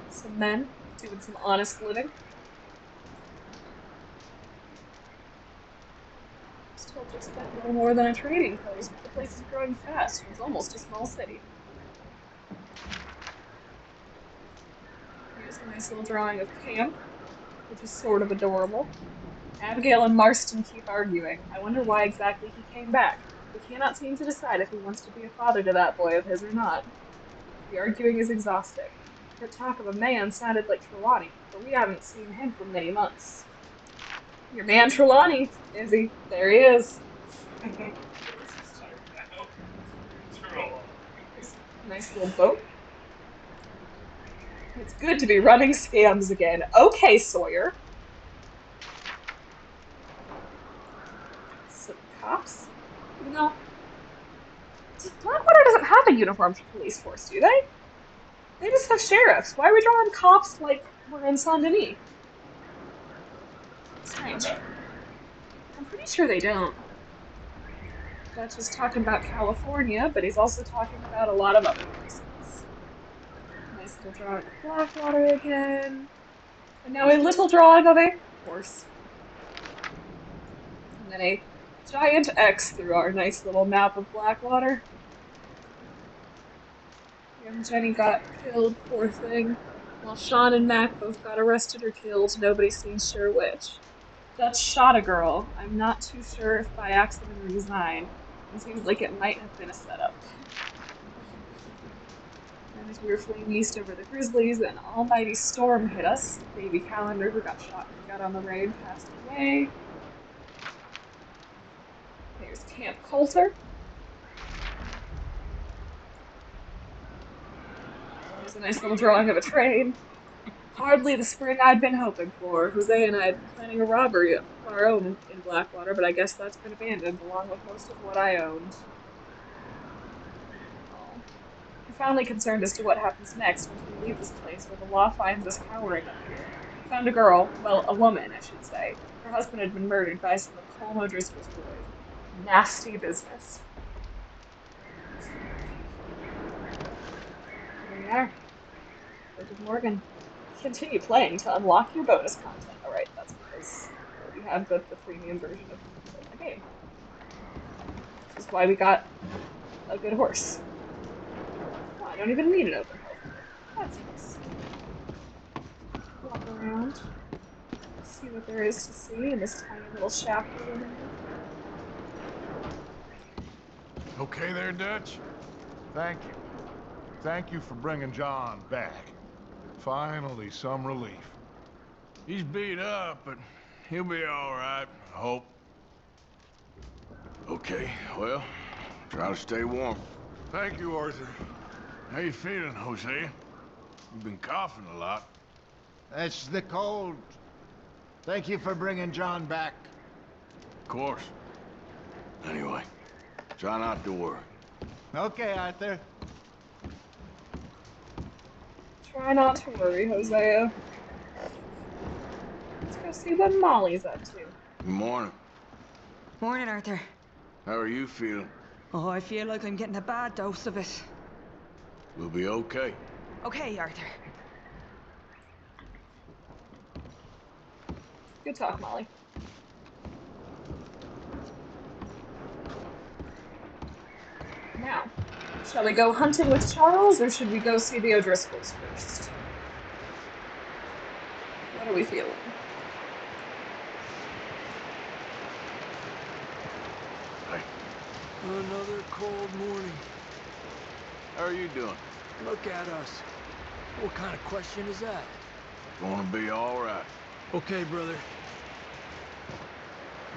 Some men doing some honest living. Still just spent little more than a trading post, but the place is growing fast and it's almost a small city. Here's a nice little drawing of camp. which is sort of adorable. Abigail and Marston keep arguing. I wonder why exactly he came back. He cannot seem to decide if he wants to be a father to that boy of his or not. The arguing is exhausting. Her talk of a man sounded like Trelawney, but we haven't seen him for many months. Your man Trelawney, Izzy. There he is. Nice little boat. It's good to be running scams again. Okay, Sawyer. Some cops? You know, Blackwater doesn't have a uniformed police force, do they? They just have sheriffs. Why are we drawing cops like we're in Saint Denis? Strange. I'm pretty sure they don't. Dutch is talking about California, but he's also talking about a lot of other places. Nice little drawing of Blackwater again. And now a little drawing of a horse. And then a giant X through our nice little map of Blackwater. Young Jenny got killed, poor thing. While Sean and Mac both got arrested or killed, nobody seems sure which. Dutch shot a girl. I'm not too sure if by accident or design. It seems like it might have been a setup. And as we were fleeing east over the Grizzlies, an almighty storm hit us. Baby Calendar, who got shot when he got on the raid, passed away. There's Camp Coulter. There's a nice little drawing of a train. Hardly the spring I'd been hoping for. Jose and I had been planning a robbery of our own in Blackwater, but I guess that's been abandoned, along with most of what I owned. Oh. Profoundly concerned as to what happens next once we leave this place where the law finds us cowering up here. We found a girl, well, a woman, I should say. Her husband had been murdered by some of Colm O'Driscoll's boys. Nasty business. There we are. Book of Morgan. Continue playing to unlock your bonus content. Alright, that's because we have the premium version of the game. This is why we got a good horse. Oh, I don't even need an open health book. That's nice. Walk around. See what there is to see in this tiny little shack we're living in. Okay there, Dutch? Thank you. Thank you for bringing John back. Finally, some relief. He's beat up, but he'll be all right, I hope. Okay, well, try to stay warm. Thank you, Arthur. How you feeling, Hosea? You've been coughing a lot. That's the cold. Thank you for bringing John back. Of course. Anyway, try not to worry. Okay, Arthur. Try not to worry, Hosea. Let's go see what Molly's up to. Good morning. Morning, Arthur. How are you feeling? Oh, I feel like I'm getting a bad dose of it. We'll be okay. Okay, Arthur. Good talk, Molly. Now, shall we go hunting with Charles, or should we go see the O'Driscolls first? What are we feeling? Hey. Another cold morning. How are you doing? Look at us. What kind of question is that? Gonna be all right. Okay, brother.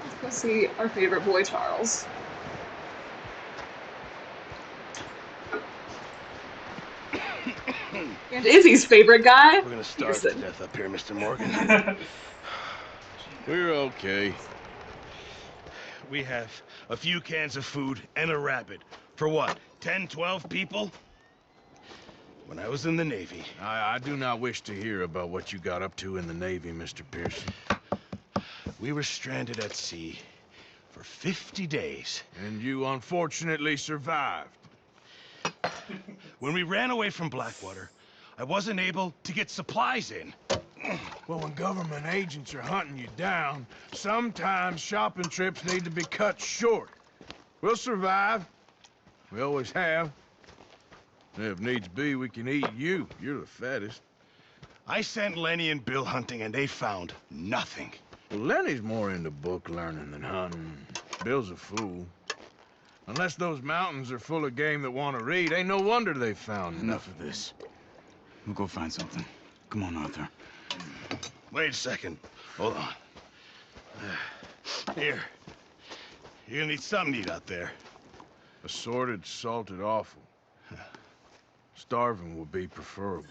Let's go see our favorite boy, Charles. And Izzy's favorite guy, We're gonna starve Pearson. to death up here, Mr. Morgan. We're okay. We have a few cans of food and a rabbit. For what, 10, 12 people? When I was in the Navy... I do not wish to hear about what you got up to in the Navy, Mr. Pearson. We were stranded at sea for 50 days. And you unfortunately survived. When we ran away from Blackwater, I wasn't able to get supplies in. Well, when government agents are hunting you down, sometimes shopping trips need to be cut short. We'll survive. We always have. If needs be, we can eat you. You're the fattest. I sent Lenny and Bill hunting, and they found nothing. Well, Lenny's more into book learning than hunting. Bill's a fool. Unless those mountains are full of game that want to read, ain't no wonder they found Enough of this. We'll go find something. Come on, Arthur. Wait a second. Hold on. Here. You're gonna need something to eat out there. Assorted, salted offal. Starving would be preferable.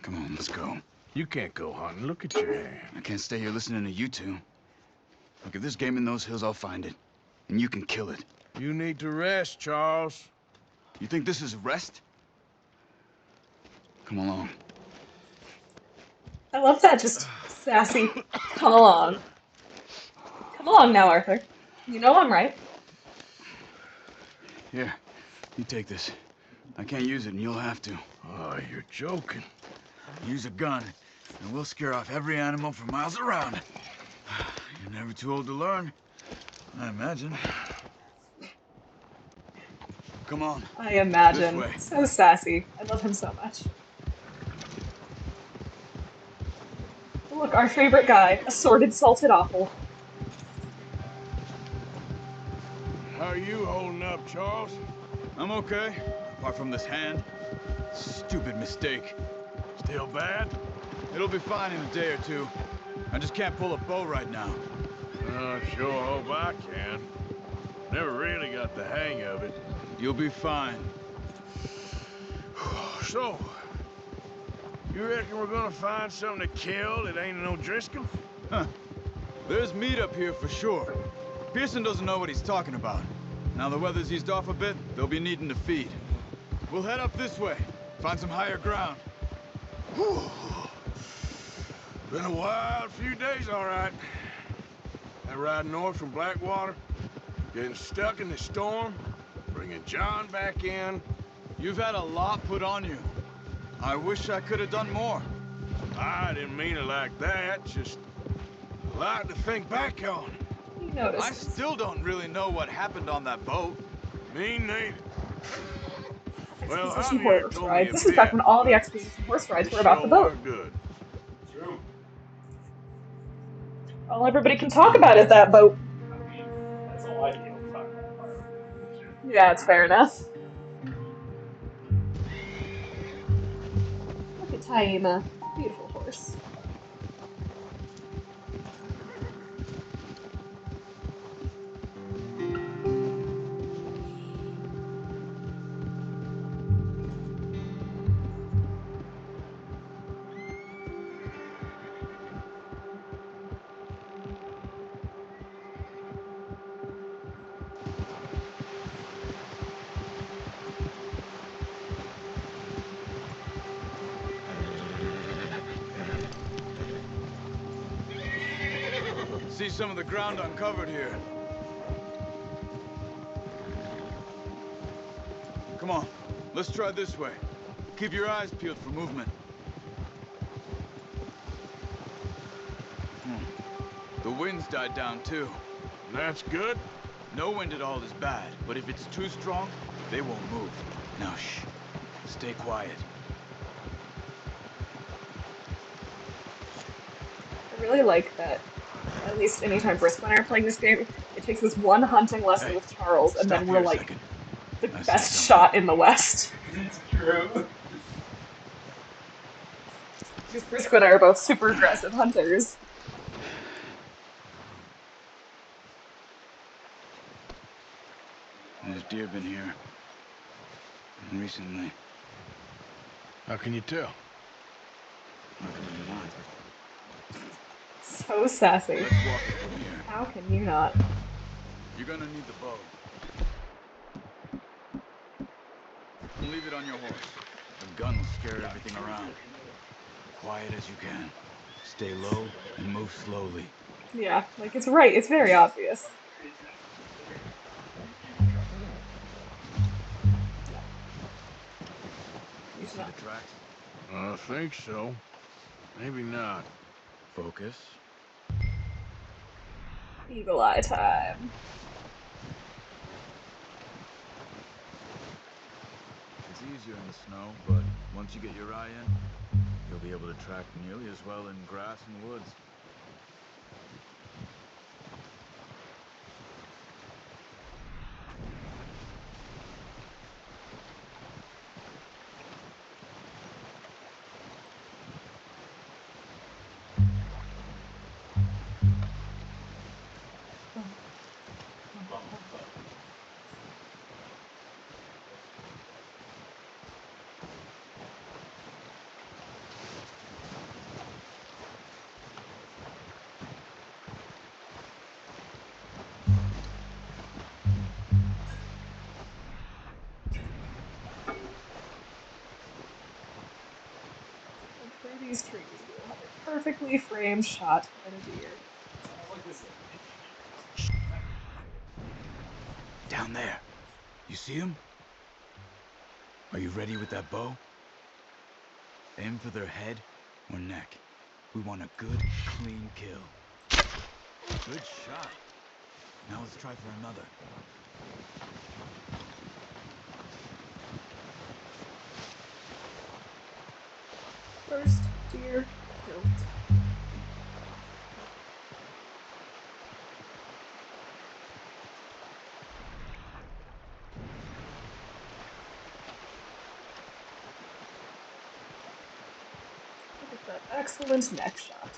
Come on, let's go. You can't go hunting. Look at your hand. I can't stay here listening to you two. Look, if there's game in those hills, I'll find it. And you can kill it. You need to rest, Charles. You think this is rest? Come along. I love that, just sassy. Come along. Come along now, Arthur. You know I'm right. Here, you take this. I can't use it, and you'll have to. Oh, you're joking. Use a gun, and we'll scare off every animal for miles around. You're never too old to learn, I imagine. Come on. I imagine. This way. So sassy. I love him so much. Look, our favorite guy. Assorted salted offal. How are you holding up, Charles? I'm okay, apart from this hand. Stupid mistake. Still bad? It'll be fine in a day or two. I just can't pull a bow right now. I sure hope I can. Never really got the hang of it. You'll be fine. So, you reckon we're gonna find something to kill that ain't no Driscoll? Huh. There's meat up here for sure. Pearson doesn't know what he's talking about. Now the weather's eased off a bit, they'll be needing to feed. We'll head up this way, find some higher ground. Whew. Been a wild few days, all right. That ride north from Blackwater, getting stuck in the storm, bringing John back in. You've had a lot put on you. I wish I could have done more. I didn't mean it like that, just a lot to think back on. I still don't really know what happened on that boat. Me neither. Well, Expedition Javier horse told me rides. a This is back bit, when all the but expedition horse rides it were about the sure boat. were good. True. All everybody can talk about is that boat. I mean, that's all I can talk about. Yeah, it's fair enough. Look at Taima. Beautiful horse. See some of the ground uncovered here. Come on, let's try this way. Keep your eyes peeled for movement. The wind's died down too. That's good. No wind at all is bad, but if it's too strong, they won't move. Now shh, stay quiet. I really like that. At least anytime Brisk and I are playing this game, it takes this one hunting lesson with Charles, and then we're like the best shot in the West. It's true. Because Brisk and I are both super aggressive hunters. There's deer been here. Recently. How can you tell? Not gonna be mine. So sassy. Let's walk it from here. How can you not? You're gonna need the bow. Don't leave it on your horse. The gun will scare everything around. Quiet as you can. Stay low and move slowly. Yeah, like it's right. It's very obvious. You see the tracks? I think so. Maybe not. Focus. Eagle eye time. It's easier in the snow, but once you get your eye in, You'll be able to track nearly as well in grass and woods. Through these trees, we will have a perfectly framed shot at a deer. Down there. You see him? Are you ready with that bow? Aim for their head or neck. We want a good, clean kill. Good shot. Now let's try for another. First deer killed. Look at that excellent neck shot.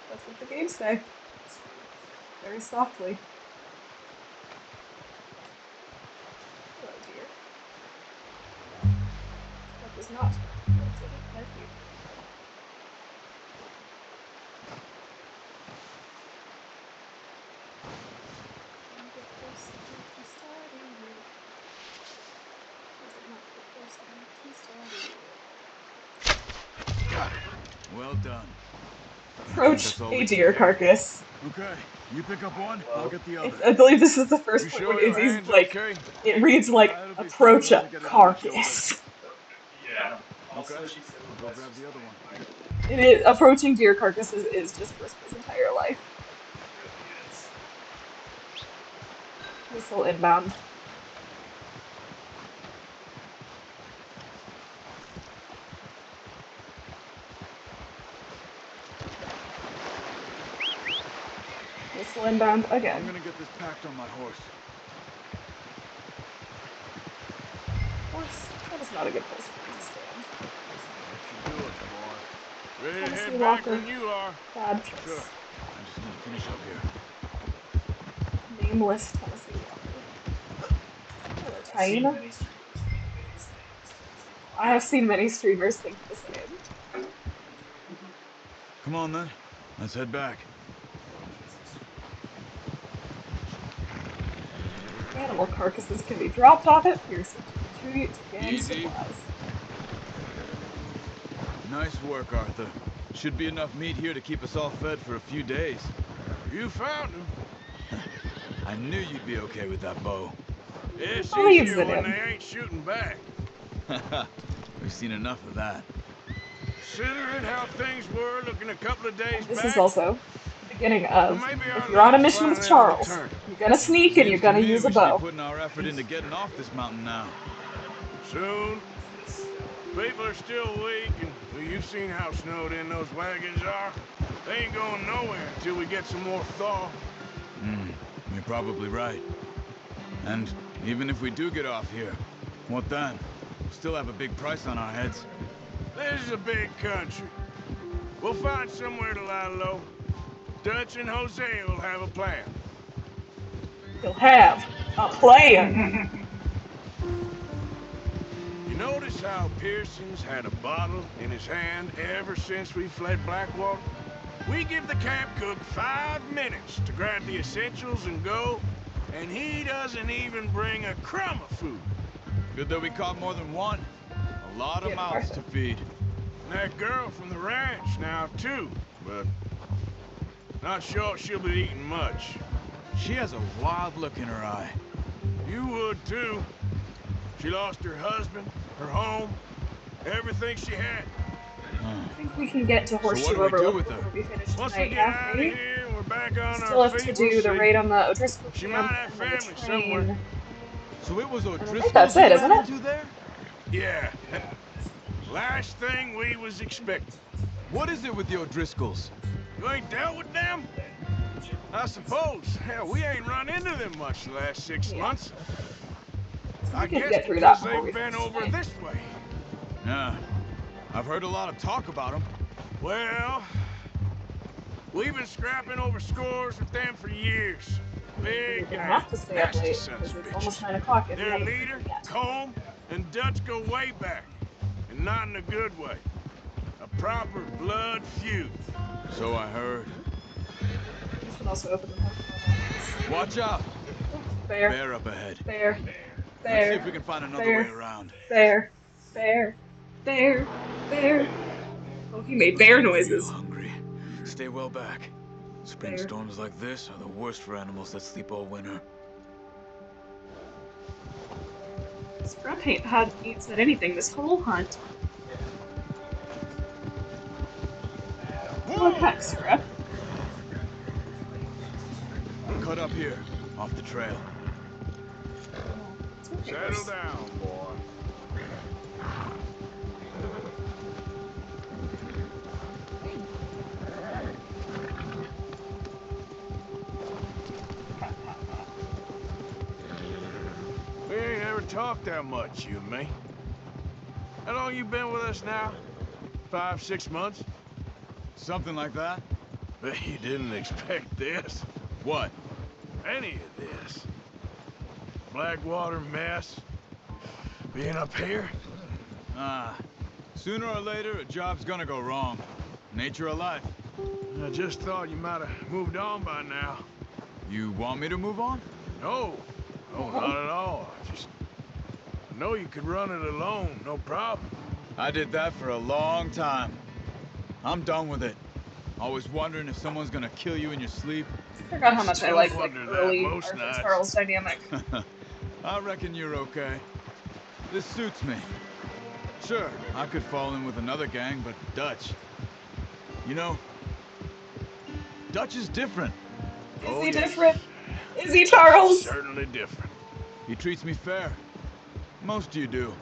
That's what the games say. Very softly. Hello, dear. That was not melted like you. Got it. Well done. Approach a deer carcass. Okay, you pick up one, I'll get the other. I believe this is the first point where Izzy's like, it reads like, approach a carcass. Yeah. Okay, I'll go grab the other one. It is, approaching deer carcasses is just Briscoe's entire life. Whistle inbound. Whistle inbound again. I'm gonna get this packed on my horse. Horse? That is not a good place for me to stand. Let's do it, boy. Ready to Tennessee head back Walker. when you are. Bad choice. Sure. I just need to finish up here. Nameless Tennessee Walker. Hello, Taina. I have seen many streamers think the same. Come on then, let's head back. Animal carcasses can be dropped off at Pearson to contribute to gang Easy. supplies. Nice work, Arthur. Should be enough meat here to keep us all fed for a few days. You found him. I knew you'd be okay with that bow. It's Believes easier in when him. they ain't shooting back. We've seen enough of that. Considering how things were looking a couple of days This back. is also the beginning of, Maybe if our you're on a luck's mission with finally on the Charles, turn. you're gonna sneak and you're Seems to gonna me use a we should be bow. putting our effort into getting off this mountain now. Soon. People are still weak, and well, you've seen how snowed in those wagons are. They ain't going nowhere until we get some more thaw. You're probably right. And even if we do get off here, what then? We'll still have a big price on our heads. This is a big country. We'll find somewhere to lie low. Dutch and Jose will have a plan. He'll have a plan. You notice how Pearson's had a bottle in his hand ever since we fled Blackwater? We give the camp cook 5 minutes to grab the essentials and go, and he doesn't even bring a crumb of food. Good that we caught more than one. A lot of Yeah, mouths to feed. And that girl from the ranch now, too, but not sure she'll be eating much. She has a wild look in her eye. You would, too. She lost her husband, her home, everything she had. I think we can get to Horseshoe So what do we do Overlook with before her? we finish Once we tonight. get Yeah, out of maybe. here and we're back We on still our have to feet, do we'll the see. raid on the O'Driscoll She camp might have and then the family somewhere. train. So it was And I think O'Driscoll's that's it, you isn't ran it? into there? Yeah. Last thing we was expecting. What is it with the O'Driscolls? You ain't dealt with them? I suppose. Hell, we ain't run into them much the last 6 Yeah. months. So I we can guess get through that because before we they've been finish over tonight. this way. Yeah. I've heard a lot of talk about them. Well, we've been scrapping over scores with them for years. We're Big gonna guys, have to stay up nasty late sons because of it's almost bitches. 9 o'clock and we Their haven't leader, eaten yet. Combe, and Dutch go way back. And not in a good way. A proper blood feud. So I heard. This can also open the microphone. Watch out! Bear. Bear up ahead. Bear. Let's see Bear. if we can find another Bear. way around. Bear. Bear. Bear. Bear. Oh, he made bear noises. Hungry. Stay well back. Spring Bear. storms like this are the worst for animals that sleep all winter. Scrap ain't said anything this whole hunt. What heck, Scrap? Cut up here, off the trail. Settle down, boy. We ain't ever talked that much, you and me. How long you been with us now? 5, 6 months? Something like that? Bet you didn't expect this. What? Any of this. Blackwater mess. Being up here. Sooner or later, a job's gonna go wrong. Nature of life. I just thought you might have moved on by now. You want me to move on? No. No, not at all. I know you could run it alone, no problem. I did that for a long time. I'm done with it. Always wondering if someone's gonna kill you in your sleep. I forgot how much I like wonder that early most Arthur nights. Charles dynamic. I reckon you're okay. This suits me. Sure, I could fall in with another gang, but Dutch... You know, Dutch is different. Is he different? Is he, Charles? Certainly different. He treats me fair. Most of you do.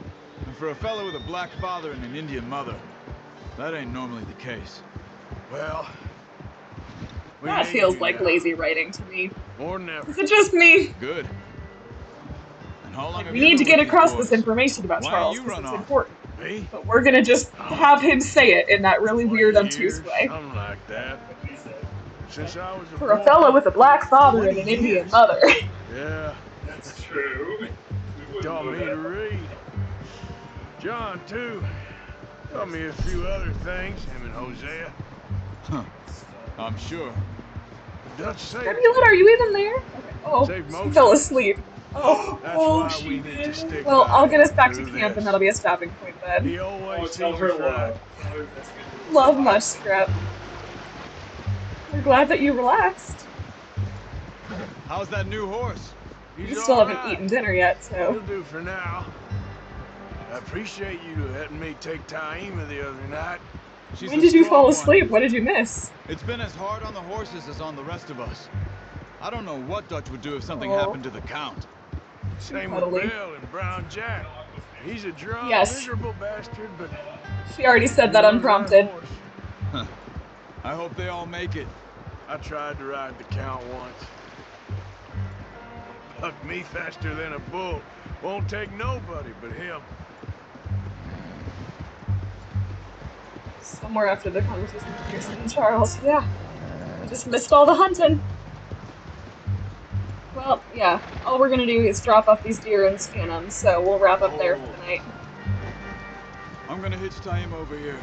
And for a fellow with a black father and an Indian mother, that ain't normally the case. Well... That feels like lazy writing to me. More than ever. Is it just me? Good. And how long Like, have we you need to been get with these across boys? this information about Why Charles you because run it's off? important. Me? But we're gonna just have him say it in that really weird, obtuse way. Something like that. Since I was a For a boy. fellow with a black father 20 and an Indian years. mother. Yeah. That's true. We Taught wouldn't me know to that. read. John, too. Taught me a few other things, him and Hosea. Huh. I'm sure. Dutch saved Tribulate, are you even there? Okay. Oh, Saved she most fell of us. asleep. Oh, That's oh, why she we need to did. stick Well, I'll by get us back to through camp, and this. that'll be a stopping point then. He always Oh, tell sees her us right. love. Tell her that's gonna be Love much, Scrap. We're glad that you relaxed. How's that new horse? We He's still all haven't right. eaten dinner yet, so... He'll do for now. I appreciate you letting me take Taima the other night. She's When a did you strong fall one. asleep? What did you miss? It's been as hard on the horses as on the rest of us. I don't know what Dutch would do if something Oh. happened to the Count. Same with Cuddly. Bill and Brown Jack. He's a drunk, Yes. miserable bastard, but She already said he that loves unprompted. horse. Huh. I hope they all make it. I tried to ride the Count once. Bucked me faster than a bull. Won't take nobody but him. Somewhere after the conversation with Pearson and Charles. Yeah. We just missed all the hunting. Well, yeah. All we're gonna do is drop off these deer and skin them, so we'll wrap up there for the night. I'm gonna hitch Taima over here.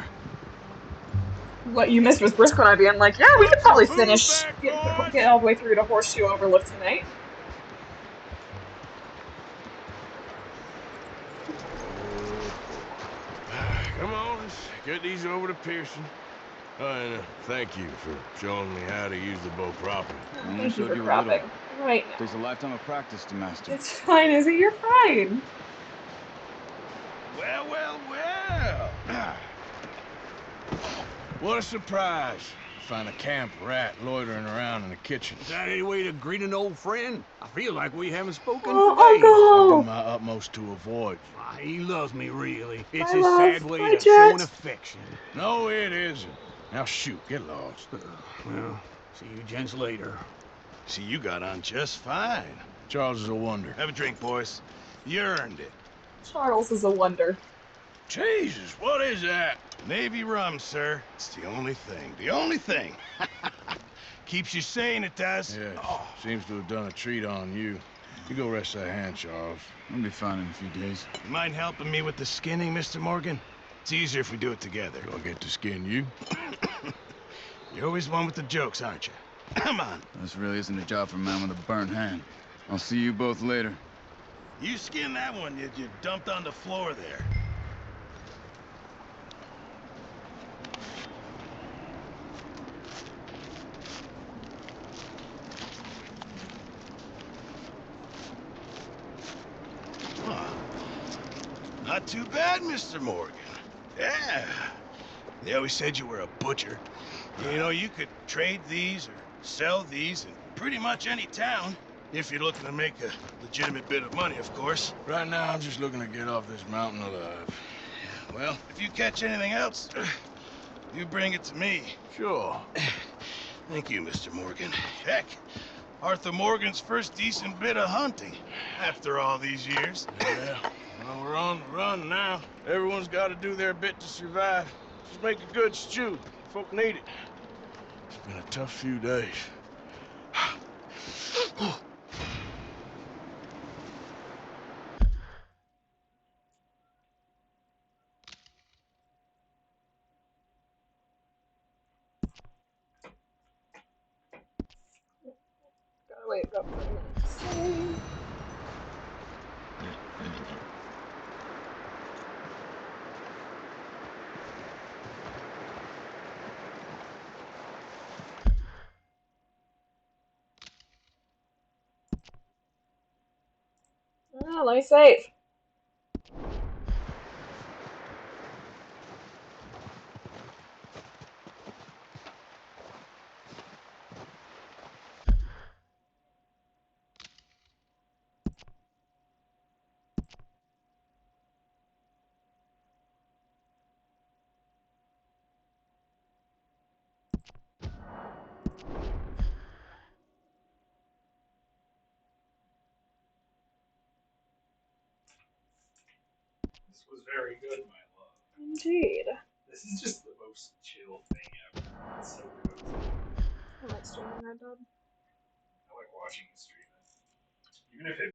What you missed was Briscoe and I being like, yeah, we could probably finish, get all the way through to Horseshoe Overlook tonight. Come on, let's get these over to Pearson. And thank you for showing me how to use the bow properly. Thank you for crapping. Right now. Takes a lifetime of practice to master. It's fine, Izzy. You're fine. Well, well, well. What a surprise. Find a camp rat loitering around in the kitchen. Is that any way to greet an old friend? I feel like we haven't spoken Oh, for days. I Uncle! do my utmost to avoid. He loves me, really. It's Bye, his love. sad way Bye, of Jet. showing affection. No, it isn't. Now shoot, get lost. Well, see you gents later. See, you got on just fine. Charles is a wonder. Have a drink, boys. You earned it. Charles is a wonder. Jesus, what is that? Navy rum, sir. It's the only thing. The only thing. Keeps you sane, it does. Yes. Oh. Seems to have done a treat on you. You go rest that hand, Charles. I'll be fine in a few days. You mind helping me with the skinning, Mr. Morgan? It's easier if we do it together. Do I get to skin you? You're always one with the jokes, aren't you? Come on. This really isn't a job for a man with a burnt hand. I'll see you both later. You skin that one you dumped on the floor there. Huh. Not too bad, Mr. Morgan. Yeah. They always said you were a butcher. You know, you could trade these or sell these in pretty much any town. If you're looking to make a legitimate bit of money, of course. Right now, I'm just looking to get off this mountain alive. Well, if you catch anything else, you bring it to me. Sure. Thank you, Mr. Morgan. Heck, Arthur Morgan's first decent bit of hunting after all these years. Yeah. Well, we're on the run now. Everyone's got to do their bit to survive. Just make a good stew. Folk need it. It's been a tough few days. Gotta wait about 5 minutes. Ah, let me save. This was very good, my love. Indeed. This is just the most chill thing ever. It's so good. I like streaming Red Dead. I like watching you stream it. Even if it